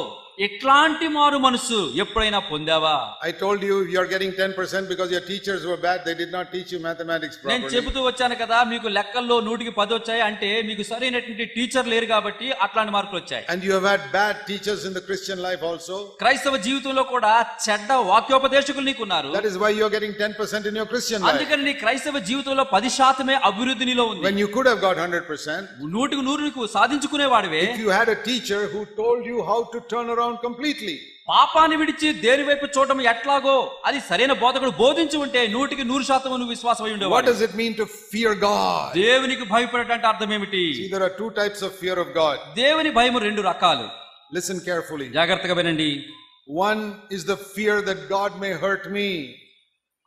ఎట్లాంటి మారు మనసు ఎప్పుడైనా పొందావా? I told you you're getting 10% because your teachers were bad. They did not teach you mathematics నేను properly. చెబుతూ వచ్చాను కదా, మీకు లెక్కల్లో 100కి 10 వచ్చాయి అంటే మీకు సరైనటువంటి టీచర్ లేరు కాబట్టి అట్లాంటి మార్కులు వచ్చాయి. And you have had bad teachers in the Christian life also. క్రైస్తవ జీవితంలో కూడా చెడ్డ వాక్యోపదేశకులు నీకున్నారు. That is why you're getting 10% in your Christian life. అందుకని నీ క్రైస్తవ జీవితంలో 10% అభివృద్ధి నీలో ఉంది. When you could have got 100%. 100కి 100 సాధించుకునేవాడివే. If you had a teacher who told you how to turn around completely. పాపాన్ని విడిచి దేని వైపు చూడటం ఎట్లాగో అది సరైన బోధకుడు బోధించి ఉంటే 100కి 100% నువ్వు విశ్వాసం అయి ఉండేవాడు. What does it mean to fear God? దేవునికి భయపడటం అర్థం ఏమిటి? See, there are two types of fear of God. దేవుని భయము 2 రకాలు. Listen carefully. జాగ్రత్తగా వినండి. One is the fear that God may hurt me.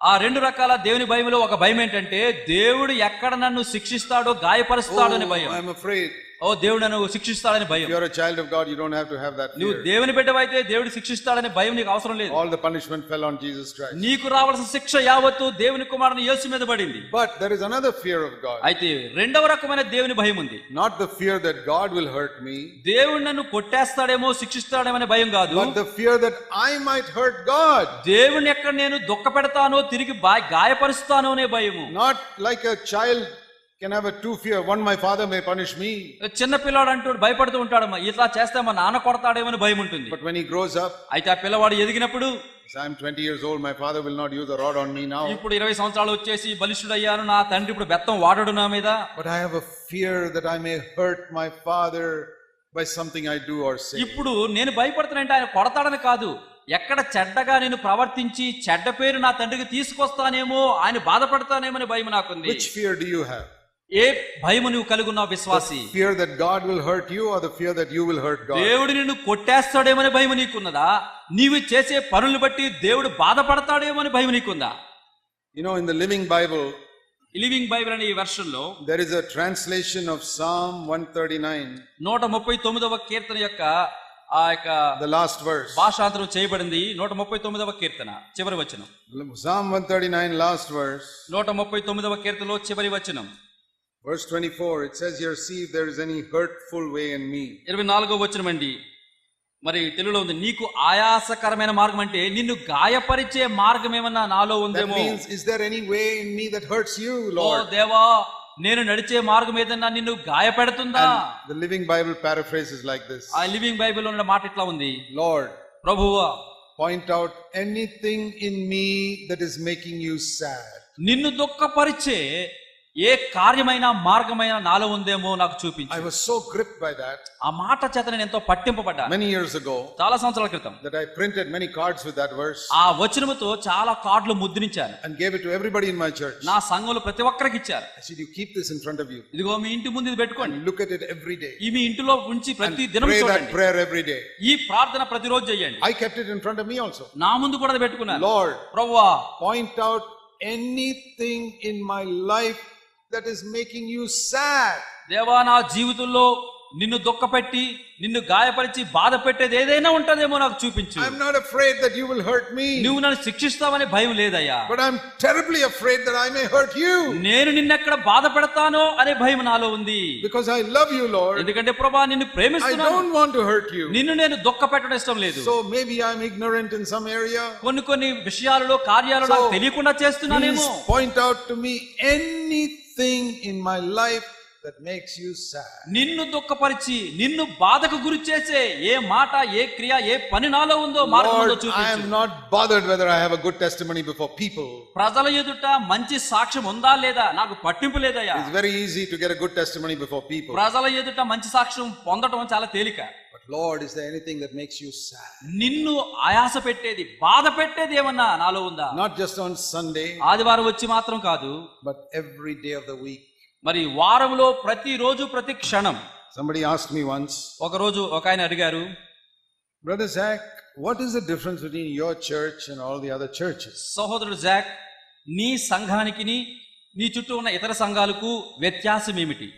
ఆ 2 రకాల దేవుని భయములో ఒక భయం ఏంటంటే దేవుడు ఎక్కడ నన్ను శిక్షిస్తాడో గాయపరుస్తాడో అనే భయం. I'm afraid. ఓ దేవుడు నన్ను శిక్షిస్తాడని భయం. If you're a child of God, you don't have to have that నువ్వు fear. దేవుని బిడ్డవైతే దేవుడు శిక్షిస్తాడనే భయం నీకు అవసరం లేదు. All the punishment fell on Jesus Christ. నీకు రావాల్సిన శిక్ష యావత్తు దేవుని కుమారుని యేసు మీద పడింది. But there is another fear of God. అయితే రెండవ రకమైన దేవుని భయం ఉంది. Not the fear that God will hurt me. దేవుడు నన్ను కొట్టేస్తాడేమో శిక్షిస్తాడేమో అనే భయం కాదు. But the fear that I might hurt God. దేవుని ఎక్కడ నేను దుఃఖపెడతానో తిరిగి గాయపరుస్తానో అనే భయము. Not like a child can have a two fear. One, my father may punish me. చిన్న పిల్లాడు అంటూ భయపడుతూ ఉంటాడు, ఇట్లా చేస్తే మా నాన్న కొడతాడేమో అని భయం ఉంటుంది. But when he grows up, అయితే ఆ పిల్లవాడు ఎదిగినప్పుడు, I'm 20 years old, my father will not use a rod on me now. ఇప్పుడు 20 సంవత్సరాలు వచ్చేసి బలిష్ఠుడయ్యాను, నా తండ్రి ఇప్పుడు బెత్తం వాడడు నా మీద. But I have a fear that I may hurt my father by something I do or say. ఇప్పుడు నేను భయపడుతున్నానంటే ఆయన కొడతాడని కాదు, ఎక్కడ చెడ్డగా నేను ప్రవర్తించి చెడ్డ పేరు నా తండ్రికి తీసుకొస్తానేమో, ఆయన బాధపడతానేమో అనే భయం నాకుంది. Which fear do you have? ఏ భయము నువ్వు కలిగి ఉన్నావు విశ్వాసి? Fear that God will hurt you or the fear that you will hurt God? దేవుడు నిన్ను కొట్టేస్తాడేమో అనే భయం నీకున్నదా? నీవు చేసే పనులను బట్టి దేవుడు బాధపడతాడేమో అనే భయం నీకుందా? You know, in the Living Bible, living Bible అనే ఈ వెర్షన్ లో there is a translation of Psalm 139. 139వ కీర్తన యొక్క ఆ యొక్క the last verse. భాషాంతరం చేయబడింది. 139వ కీర్తన చివరి వచనం. Psalm 139 last verse. 139వ కీర్తనలో చివరి వచనం. Verse 24, it says here, see if there is any hurtful way in me. 24వ వచనం అండి. మరి తెలుగులో ఉంది, నీకు ఆయాసకరమైన మార్గం అంటే నిన్ను గాయపరిచే మార్గం ఏమన్నా నాలో That ఉందేమో. means, is there any way in me that hurts you, oh Lord? దేవా, నేను నడిచే మార్గం ఏదన్నా నిన్ను గాయపెడుతుందా? And the Living Bible paraphrases like this. ఆ లివింగ్ బైబిల్ లో ఉన్న మాట ఇట్లా ఉంది, Lord, ప్రభువా, point out anything in me that is making you sad. నిన్ను దుఃఖపరిచే ఏ కార్యమైన మార్గమైన నాలో ఉందేమో నాకు చూపించు. I was so gripped by that. ఆ మాట చేత నేను ఎంతో పట్టింపబడ్డా. Many years ago, చాలా సంవత్సరాల క్రితం that I printed many cards with that verse ఆ వచనముతో చాలా కార్డులు ముద్రించాను. and gave it to everybody in my church. నా సంఘంలో ప్రతి ఒక్కరికి ఇచ్చారు. I said, you keep this in front of you. ఇదిగో మీ ఇంటి ముందు ఇది పెట్టుకోండి, And look at it every day. ఈ మీ ఇంటిలో ఉంచి ప్రతి దినం Pray that చూడండి. prayer every day. ఈ ప్రార్థన ప్రతిరోజు చేయండి. I kept it in front of me also. నా ముందు కూడా అది పెట్టుకున్నాను. Lord, ప్రభువా, point out anything in my life that is making you sad. దేవా, నా జీవితంలో నిన్ను దుఃఖపెట్టి నిన్ను గాయపరిచి బాధ పెట్టేది ఏదైనా ఉంటదేమో నాకు చూపించు. I'm not afraid that you will hurt me. నువ్వు నన్ను శిక్షిస్తావనే భయం లేదయ్యా. But I'm terribly afraid that I may hurt you. నేను నిన్నెక్కడ బాధ పెడతానో అనే భయం నాలో ఉంది. Because I love you, Lord. ఎందుకంటే ప్రభువా, నిన్ను I ప్రేమిస్తున్నాను. don't want to hurt you. నిన్ను నేను దుఃఖ పెట్టడం ఇష్టం లేదు. So maybe I'm ignorant in some area. కొన్ని విషయాలలో కార్యాలు నాకు తెలియకుండా చేస్తున్నానేమో. Please point out to me anything in my life that makes you sad. నిన్ను దుఃఖపరిచి నిన్ను బాధకు గురి చేసే ఏ మాట, ఏ క్రియ, ఏ పని నాలో ఉందో మార్గంలో Lord, I చూపించు. am not bothered whether I have a good testimony before people. ప్రజల ఎదుట మంచి సాక్ష్యం ఉందా లేదా నాకు పట్టింపు లేదయ్యా. It's very easy to get a good testimony before people. ప్రజల ఎదుట మంచి సాక్ష్యం పొందడం చాలా తేలిక. But Lord, is there anything that makes you sad? నిన్ను ఆయాస పెట్టేది, బాధ పెట్టేది ఏమన్నా నాలో ఉందా? Not just on Sunday, ఆదివారం వచ్చి మాత్రం కాదు, but every day of the week. మరి వారంలో ప్రతి రోజు ప్రతి క్షణం. Somebody asked me once, ఒక రోజు ఒక ఆయన అడిగారు, Brother Zach, what is the difference between your church and all the other churches? సహోదరుడు జాక్, నీ సంఘానికి నీ చుట్టూ ఉన్న ఇతర సంఘాలకు వ్యత్యాసం ఏమిటి?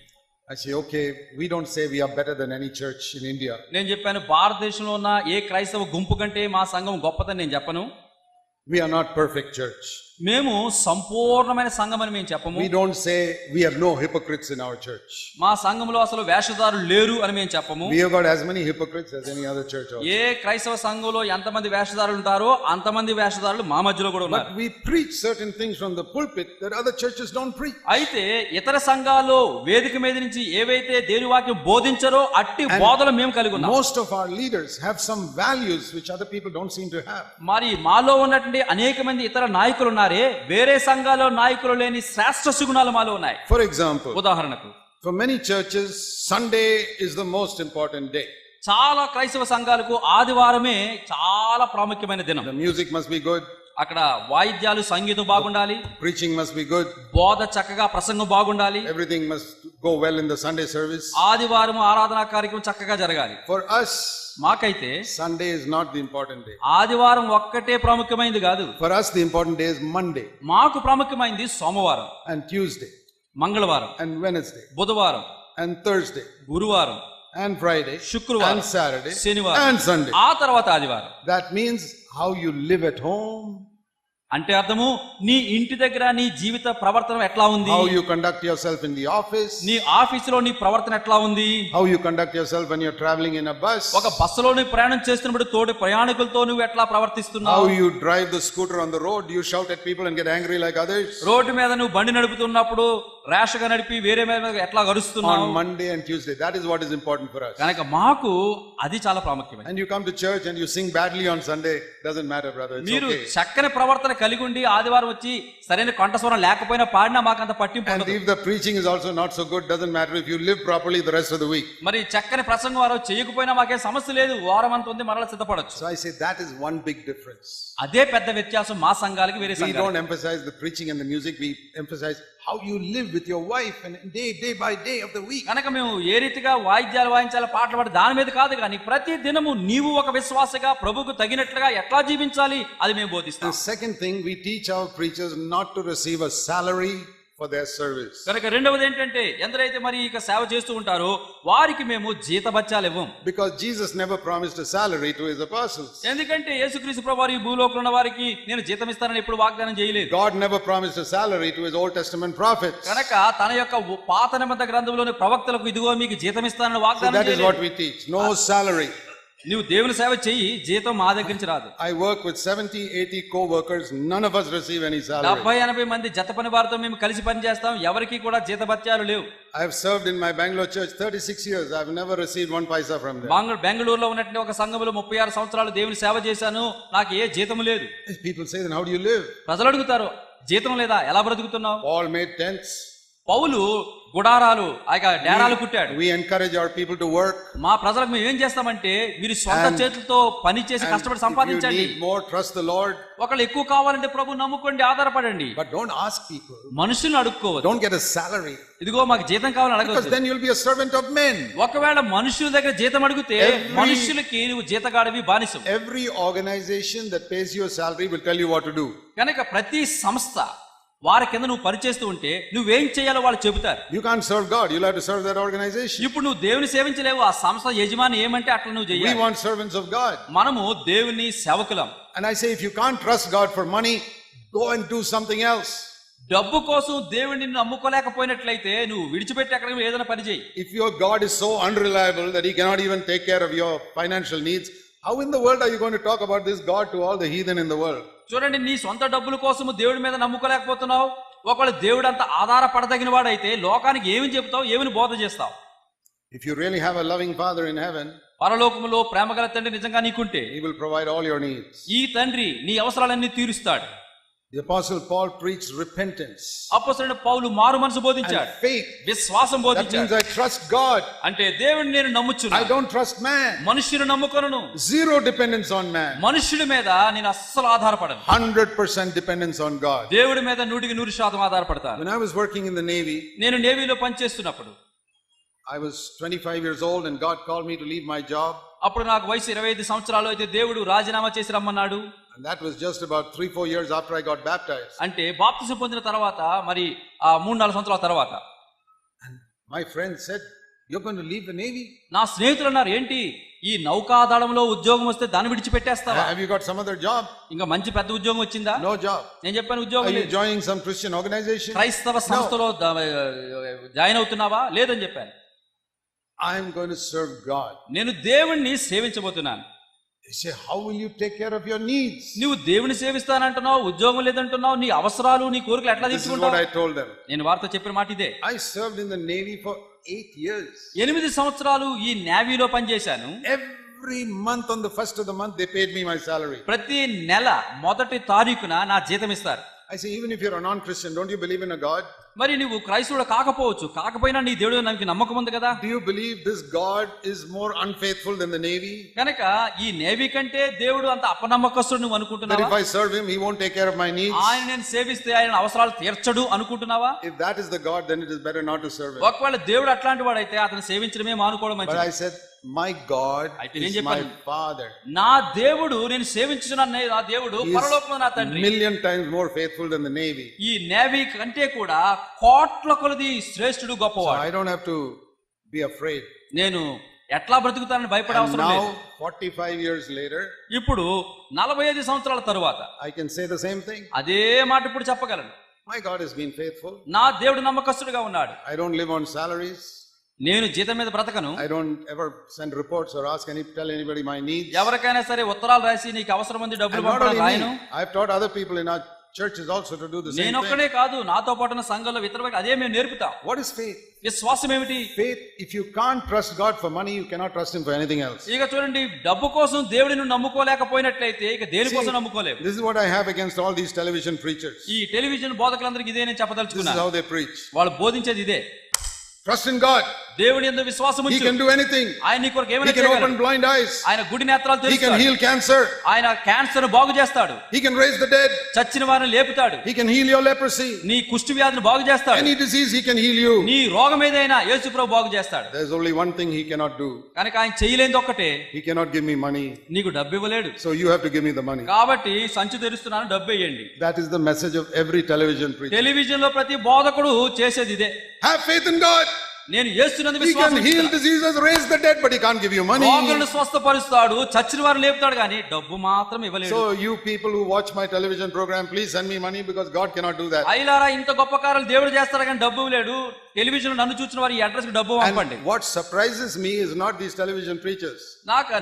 I say, okay, we don't say we are better than any church in India. నేను చెప్పాను, భారతదేశంలో ఉన్న ఏ క్రైస్తవ గుంపు కంటే మా సంఘం గొప్పదని నేను చెప్పను. We are not perfect church. మేము సంపూర్ణమైన సంఘం అని మేము చెప్పము. We don't say we have no hypocrites in our church. మా సంఘంలో అసలు వేషధారులు లేరు అని మేము చెప్పము. We have got as many hypocrites as any other church also. ఏ క్రైస్తవ సంఘంలో ఎంతమంది వేషధారులు ఉంటారో అంతమంది వేషధారులు మా మధ్యలో కూడా ఉన్నారు. But we preach certain things from the pulpit that other churches don't preach. అయితే ఇతర సంఘాల్లో వేదిక మీద నుంచి ఏవైతే దేవుని వాక్యం బోధించారో అట్టి బోధలు మేము కలిగి ఉన్నాం. Most of our leaders have some values which other people don't seem to have. మరి మాలో ఉన్నటువంటి అనేక మంది ఇతర నాయకులు ఉన్నారే, వేరే సంఘాల్లో నాయకులు లేని శ్రేష్ఠ సుగుణాలు మాలో ఉన్నాయి. For example, ఉదాహరణకు, for many churches, Sunday is the most important day. చాలా క్రైస్తవ సంఘాలకు ఆదివారమే చాలా ప్రాముఖ్యమైన దినం. The music must be good. అక్కడ వాయిద్యాలు, సంగీతం బాగుండాలి. Preaching must be good. బోధ చక్కగా, ప్రసంగం బాగుండాలి. Everything must go well in the Sunday service. ఆదివారం ఆరాధనా కార్యక్రమం చక్కగా జరగాలి. For us, మాకైతే Sunday is not the important day. ఆదివారం ఒక్కటే ప్రాముఖ్యమైనది కాదు. For us, the important day is Monday మాకు ప్రాముఖ్యమైనది సోమవారం, and Tuesday మంగళవారం, and Wednesday బుధవారం, and Thursday గురువారం, and Friday శుక్రవారం, and Saturday శనివారం, and Sunday. ఆ తర్వాత ఆదివారం. That means how you live at home, అంటే అర్థము, నీ ఇంటి దగ్గర నీ జీవిత ప్రవర్తన ఎట్లా ఉంది, how you conduct yourself in the office, నీ ఆఫీసులో నీ ప్రవర్తన ఎట్లా ఉంది, how you conduct yourself when you're traveling in a bus, ఒక బస్సులో నువ్వు ప్రయాణం చేస్తున్నప్పుడు తోటి ప్రయాణికులతో నువ్వు ఎట్లా ప్రవర్తిస్తున్నావు, how you drive the scooter on the road, you shout at people and get angry like others. Road మీద నువ్వు బండి నడుపుతున్నప్పుడు ర్యాష్ గా నడిపి వేరే మీద ఎట్లా గరుస్తున్నావు. On Monday and Tuesday, that is what is important for us. కనుక మాకు అది చాలా ప్రాముఖ్యమైనది. And you come to church and you sing badly on Sunday, doesn't matter, brother, it's మీరు okay. చక్కని ప్రవర్తన కలిగి ఉండి ఆదివారం వచ్చి సరైన కంఠస్వరం లేకపోయినా పాడినా మాకంత పట్టింపు And ఉండదు. if the preaching is also not so good, doesn't matter if you live properly the rest of the week. మరి చక్కని ప్రసంగం వారు చేయకపోయినా మాకేం సమస్య లేదు, వారం అంత ఉంది, మరలా సిద్ధపడొచ్చు. So I say that is one big difference. అదే పెద్ద వ్యత్యాసం మా సంఘాలకి వేరే We సంఘాలకి. don't emphasize the preaching and the music, we emphasize how you live with your wife and day by day of the week. కనుక మేము ఏ రీతిగా వాయిద్యాలు వాయించాలి, పాటలు పాడి దాని మీద కాదు, కానీ ప్రతి దినము నీవు ఒక విశ్వాసగా ప్రభువుకు తగినట్లుగా ఎట్లా జీవించాలి అది మేము బోధిస్తాం. The second thing, we teach our preachers not to receive a salary for their service. కనుక రెండవది ఏంటంటే, ఎందరైతే మరి ఇక సేవ చేస్తూ ఉంటారో వారికి మేము జీతభత్యాలు ఇవ్వం. Because Jesus never promised a salary to his apostles. ఎందుకంటే యేసుక్రీస్తు ప్రభువారు ఈ భూలోకంలో ఉన్న వారికి నేను జీతం ఇస్తానని ఎప్పుడు వాగ్దానం చేయలేదు. God never promised a salary to his Old Testament prophets. కనుక తన యొక్క పాత నిబంధన గ్రంథంలోని ప్రవక్తలకు ఇదిగో మీకు జీతం ఇస్తానని So వాగ్దానం that is చేయలేదు. what we teach. No salary. నువ్వు దేవుని సేవ చెయ్యి, జీతం మా దగ్గర నుంచి రాదు. I work with 70-80 co-workers. None of us receive any salary. 70-80 మంది జత పని వారితో మేము కలిసి పని చేస్తాం, ఎవరికి కూడా జీతభత్యాలు లేవు. I have served in my Bangalore church 36 years. I have never received one paisa from them. బెంగళూరులో ఉన్నటువంటి ఒక సంఘంలో 36 సంవత్సరాలు దేవుని సేవ చేశాను, నాకు ఏ జీతం లేదు. People say, then how do you live? ప్రజలు అడుగుతారు, జీతం లేదా, ఎలా బ్రతుకుతున్నావు? Paul made tents. పౌలు గుడారాలు, డేరాలు కుట్టాడు. We encourage our people to work. మా ప్రజలకు మేము ఏం చేస్తామంటే, మీరు సొంత చేతులతో పని చేసి కష్టపడి సంపాదించండి. If you need more, trust the Lord. ఒకళ్ళు ఎక్కువ కావాలంటే ప్రభు నమ్ముకోండి, ఆధారపడండి. But don't ask people. మనుషుల్ని అడుక్కోవద్దు. Don't get a salary. ఇదిగో మాకు జీతం కావాలని Because అడగదు. then you'll be a servant of men. ఒకవేళ మనుషుల దగ్గర జీతం అడిగితే మనుషులకి నువ్వు జీతగాడివి, బానిసవు. Every organization that pays you a salary will tell you what to do. కనుక ప్రతి సంస్థ వారి కింద నువ్వు పనిచేస్తూ ఉంటే నువ్వేం చేయాలో వాళ్ళు చెబుతారు. You can't serve God. You'll have to serve that organization. ఇప్పుడు నువ్వు దేవుని సేవించలేవు, ఆ సంస్థ యజమాని ఏమంటే అట్లా నువ్వు We చేయాలి. want servants of God. మనము దేవుని సేవకులం. And I say, if you can't trust God for money, go and do something else. డబ్బు కోసం దేవుడిని నమ్ముకోలేకపోయినట్లయితే నువ్వు విడిచిపెట్టి అక్కడ ఏదైనా పని చేయి. If your God is so unreliable that he cannot even take care of your financial needs, how in the world are you going to talk about this God to all the heathen in the world? చూడండి, నీ సొంత డబ్బుల కోసము దేవుడి మీద నమ్ముకోలేకపోతున్నావు. ఒకవేళ దేవుడు అంత ఆధారపడదగిన వాడైతే లోకానికి ఏమి చెప్తావు, ఏమిని బోధ చేస్తావు? If you really have a loving Father in heaven, పరలోకములో ప్రేమగల తండ్రి నిజంగా నీకుంటే he will provide all your needs. ఈ తండ్రి నీ అవసరాలన్నీ తీరుస్తాడు. The Apostle Paul preached repentance అపోస్తలుడైన పౌలు మారు మనసు and బోధించాడు, faith. విశ్వాసం That means బోధించాడు. I trust God. అంటే దేవుడిని నేను I నమ్ముచున్నాను, don't trust man. మనుష్యుని నమ్ముకొనను. Zero dependence on man. మనుష్యుడి మీద నేను అస్సలు ఆధారపడను, 100% dependence on God. దేవుడి మీద 100% ఆధారపడతాను. When I was working in the Navy, నేను నేవీలో పనిచేస్తున్నప్పుడు I was 25 years old and God called me to leave my job. అప్పుడు నాకు వయసు 25 సంవత్సరాలు అయితే దేవుడు రాజీనామా చేసి రమ్మన్నాడు. And that was just about 3-4 years after I got baptized. అంటే బాప్తిసం పొందిన తర్వాత మరి 3-4 సంవత్సరాల తర్వాత. My friend said, "You're going to leave the Navy? నా స్నేహితులు అన్నారు, ఏంటి ఈ నౌకాదళంలో ఉద్యోగం వస్తే దాన్ని విడిచిపెట్టేస్తావా? Have you got some other job?" ఇంకా మంచి పెద్ద ఉద్యోగం వచ్చిందా? No job. నేను చెప్పాను, Are ఉద్యోగం you లేదు. joining some Christian organization? క్రైస్తవ సంస్థలో జాయిన్ అవుతున్నావా? లేదని చెప్పాను. I am going to serve God. నేను దేవుణ్ణి సేవించబోతున్నాను. You say, how will you take care of your needs? నువ్వు దేవుని సేవిస్తానంటున్నావు, ఉద్యోగం లేదంటున్నావు, నీ అవసరాలు నీ కోరికలు ఎట్లా This is what తీర్చుకుంటావు? I told them. నేను వారితో చెప్పిన మాట ఇదే. I served in the Navy for 8 years. 8 సంవత్సరాలు ఈ నేవీలో పనిచేశాను. Every month on the first of the month, they paid me my salary. ప్రతి నెల మొదటి తారీఖున నా జీతం ఇస్తారు. I say, even if you're a non-Christian, don't you believe in a God? మరి నువ్వు క్రైస్తవుడు కాకపోవచ్చు, కాకపోయినా నీ దేవుడు నాకు నమ్మకం ఉంది కదా. Do you believe this God is more unfaithful than the Navy? కనుక ఈ నేవీ కంటే దేవుడు అంత అపనమ్మకస్తుడు నువ్వు That అనుకుంటున్నావా? if I serve him, he won't take care of my needs? ఆయన నేను సేవిస్తే ఆయన అవసరాలు తీర్చడు అనుకుంటున్నావా? If that is the God, then it is better not to serve him. ఒకవేళ దేవుడు అట్లాంటి వాడైతే అతను సేవించడమే మానుకోవడం But మంచిది. I said, my God అయితే నేను is my చెప్పాను, Father. నా దేవుడు, నేను సేవించున్న నా దేవుడు He పరలోకంలో నా is తండ్రి. million times more faithful than the Navy. ఈ నేవీ కంటే కూడా కోట్ల కొలది శ్రేష్ఠుడు, So గొప్పవాడు. I don't have to be afraid. నేను ఎట్లా బ్రతుకుతానని భయపడే And అవసరం లేదు. now, 45 years later, ఇప్పుడు 45 సంవత్సరాల తరువాత I can say the same thing. అదే మాట ఇప్పుడు చెప్పగలను. My God has been faithful. నా దేవుడు నమ్మకస్తుడుగా ఉన్నాడు. I don't live on salaries. నేను జీతం మీద బ్రతకను. I don't ever send reports or tell anybody my needs. ఎవరికైనా సరే ఉత్తరాలు రాసి నీకు అవసరం ఉంది డబ్బులు And not పంపడం only రాయను. me, I've taught other people in our churches also to do the same నేను thing. ఒక్కడే కాదు, నాతో పాటు ఉన్న సంఘంలో ఇతర అదే మేము నేర్పుతాం. What is faith? విశ్వాసం ఏమిటి? Faith, if you can't trust God for money, you cannot trust him for anything else. ఇక చూడండి, డబ్బు కోసం దేవుడిని నమ్ముకోలేకపోయినట్లయితే ఇక దేని కోసం నమ్ముకోలేవు. This is what I have against all these television preachers. ఈ టెలివిజన్ బోధకులందరికీ ఇదే నేను This is చెప్పదలుచుకున్నాను. how they preach. వాళ్ళు బోధించేది ఇదే. Trust in God. దేవుని యందు విశ్వాసం He ఉంచు. can do anything. ఆయన నీ కొరకు He ఏమైనా can open చేయగలడు. blind eyes. ఆయన గుడి నేత్రాలు He can తెరుస్తాడు. heal cancer. ఆయన క్యాన్సర్ బాగు చేస్తాడు. He can raise the dead. చచ్చిన వారిని లేపుతాడు. He can heal your leprosy. నీ కుష్టు వ్యాధిని బాగు చేస్తాడు. Any disease, he can heal you. నీ రోగం ఏదైనా యేసు ప్రభు బాగు చేస్తాడు. There's only one thing he cannot do. కనుక ఆయన చేయలేనిది ఒక్కటే, He cannot give me money. నీకు డబ్బు ఇవ్వలేడు. So you have to give me the money. కాబట్టి సంచి తెరుస్తున్నాను, డబ్బు ఇవ్వండి. That is the message of every television preacher. Television లో ప్రతి బోధకుడు చేసేది ఇదే. Have faith in God. నేను యేసునందు He విశ్వాసం can heal diseases, raise the dead, but he can't give you money. రోగులను స్వస్థపరుస్తాడు, చచ్చిన వారిని లేపుతాడు, కానీ డబ్బు మాత్రం ఇవ్వలేడు. So you people who watch my television program, please send me money because God cannot do that. అయిలారా ఇంత గొప్ప కార్యాలు దేవుడు చేస్తాడు కానీ డబ్బు ఇవ్వలేడు. టెలివిజన్ నన్ను చూసిన వారి ఈ అడ్రస్ కి డబ్బు పంపండి. And what surprises me is not these television preachers. నాకు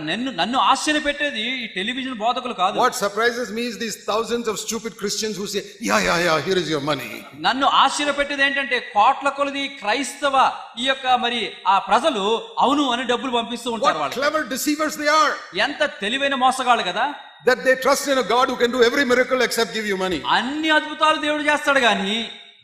నన్ను ఆశ్చర్య పెట్టేది ఈ టెలివిజన్ బోధకులు కాదు. What surprises me is these thousands of stupid Christians who say, yeah, here is your money. నన్ను ఆశ్చర్య పెట్టేది ఏంటంటే కోట్ల కొలది క్రైస్తవ ఈ యొక్క మరి ఆ ప్రజలు అవును అని డబ్బులు పంపిస్తూ ఉంటారు. What వాళ్ళు clever deceivers they are. ఎంత తెలివైన మోసగాళ్ళు కదా. That they trust in a God who can do every miracle except give you money. అన్ని అద్భుతాలు దేవుడు చేస్తాడు కానీ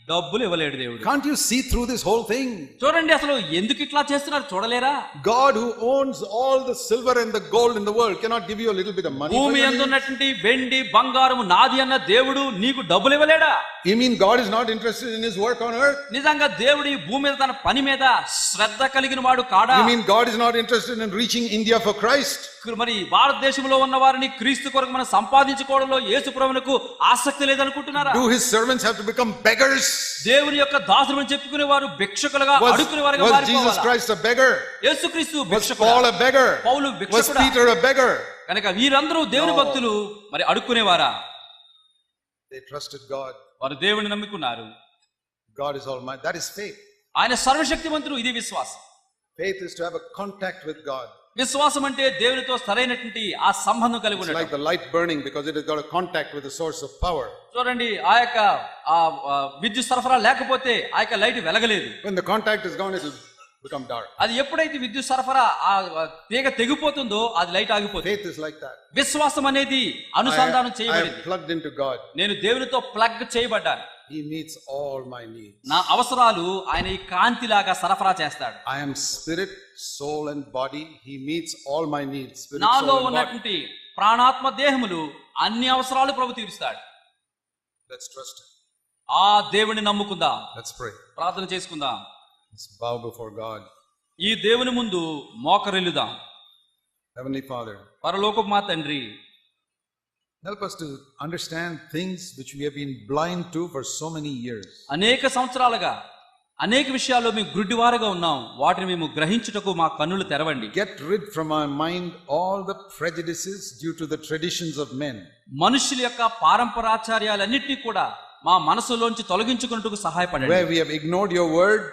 డబ్బులు ఇవ్వలేడు దేవుడు. Can't you see through this whole thing? చూడండి, అసలు ఎందుకు ఇట్లా చేస్తున్నారు చూడలేరా? God who owns all the silver and the gold in the world cannot give you a little bit of money. భూమి యందు ఉన్నటువంటి వెండి బంగారం నాది అన్న దేవుడు నీకు డబ్బులు ఇవ్వలేడా? You mean God is not interested in his work on earth? నిజంగా దేవుడు ఈ భూమి మీద తన పని మీద శ్రద్ధ కలిగిన వాడు కాడా? You mean God is not interested in reaching India for Christ? మరి భారతదేశంలో ఉన్న వారిని క్రీస్తు కొరకు మనం సంపాదించుకోవడంలో యేసు ప్రభువునకు ఆసక్తి లేదనుకుంటున్నారా? Do his servants have to become beggars? దేవుని యొక్క దాసులు అని చెప్పుకునే వారు భిక్షకులుగా అడుక్కునే వారుగా Was Jesus మారిపోవాలా? Christ a beggar? యేసుక్రీస్తు Was భిక్షకుడు, Paul a beggar? Paul Was భిక్షకుడు. Peter a beggar? కనుక వీరందరూ దేవుని భక్తులు మరి అడుక్కునేవారా? They trusted God. వారు దేవుని నమ్ముకున్నారు. God is almighty. That is faith. ఆయన సర్వశక్తిమంతుడు. ఇది విశ్వాసం. Faith is to have a contact with God. విశ్వాసం అంటే దేవునితో సరైనటువంటి ఆ సంబంధం కలిగి It's ఉండడం. like the light burning because it has got a contact with the source of power. చూడండి, ఆ యొక్క విద్యుత్ సరఫరా లేకపోతే ఆ యొక్క light వెలగలేదు. When the contact is gone, it will become dark. అది ఎప్పుడైతే విద్యుత్ సరఫరా ఆ తీగ తెగిపోతుందో అది లైట్ ఆగిపోతుంది. Faith is like that. విశ్వాసం అనేది అనుసంధానం I చేయబడింది. am plugged into God. నేను దేవునితో plug చేయబడ్డాను. He meets all my needs. నా అవసరాలు ఆయన ఈ కాంతిలాగా సరఫరా చేస్తాడు. I am spirit, soul and body. He meets all my needs. Spirit, నాలో soul and body. ఉన్నటువంటి ప్రాణాత్మ దేహములు అన్ని అవసరాలు ప్రభు తీరుస్తాడు. Let's trust him. ఆ దేవుని నమ్ముకుందాం. Let's pray. ప్రార్థన చేసుకుందాం. Let's bow before God. ఈ దేవుని ముందు మోకరిల్లుదాం. Heavenly Father, పరలోకపు మా తండ్రి, help us to understand things which we have been blind to for so many years. అనేక సంవత్సరాలుగా అనేక విషయాల్లో మేము గుడ్డివారుగా ఉన్నాం, వాటిని మేము గ్రహించుటకు మా కన్నులు తెరవండి. Get rid from our mind all the prejudices due to the traditions of men. మనుషుల యొక్క పారంపరాచార్యాలన్నిటినీ కూడా మా మనసులోంచి తొలగించుకున్నట్టుకు సహాయపడండి. Where we have ignored your word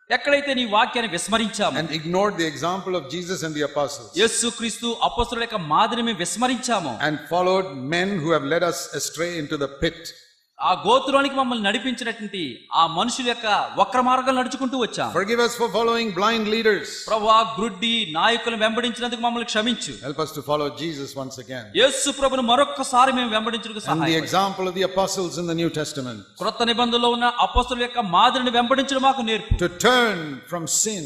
ఎక్కడైతే నీ వాక్యాన్ని విస్మరించాము and ignored the example of Jesus and the apostles యేసుక్రీస్తు అపొస్తలుల యొక్క మాదిరిని మేము విస్మరించాము and followed men who have led us astray into the pit. ఆ గోత్రానికి మమ్మల్ని నడిపించినటువంటి ఆ మనుషుల యొక్క వక్ర మార్గాలు నడుచుకుంటూ వచ్చాం. Forgive us for following blind leaders. ప్రభువా, గ్రుడ్డి నాయకులను వెంబడించినందుకు మమ్మల్ని క్షమించు. Help us to follow Jesus once again. యేసు ప్రభువును మరొక్కసారి మేము వెంబడించుటకు And the సహాయపడండి. example of the apostles in the New Testament. క్రొత్త నిబంధనలో ఉన్న అపొస్తలుల యొక్క మాదిరిని వెంబడించడం మాకు నేర్పు. To turn from sin.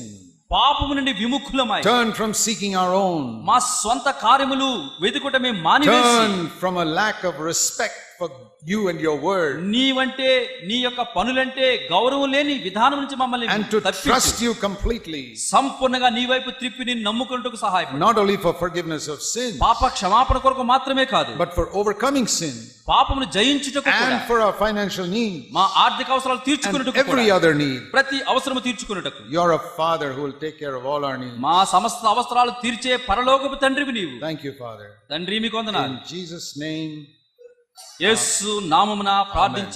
పాపము నుండి విముఖులమై, Turn from seeking our own. మా స్వంత కార్యములు వెతుకుట మేము మానివేసి, Turn from a lack of respect for you and your word. నీవంటే నీ యొక్క పనులంటే గౌరవం లేని విధానం నుంచి మమ్మల్ని And to తప్పించు. trust you completely. సంపూర్ణంగా నీ వైపు త్రిప్పి నిన్ను నమ్ముకున్నట్టుకు సహాయపడు. Not only for forgiveness of sin, పాప క్షమాపణ కొరకు మాత్రమే కాదు, but for overcoming sin పాపమును జయించుటకు కూడా, and for our financial needs మా ఆర్థిక అవసరాలు and తీర్చుకున్నట్టుకు every కూడా, other need. ప్రతి అవసరము తీర్చుకున్నట్టుకు. You're a father who will take care of all our needs. మా సమస్త అవసరాలు తీర్చే పరలోకపు తండ్రివి నీవు. Thank you, Father. తండ్రి మీకు వందనాలు. In Jesus' name. యేసు నామమున ప్రార్థించి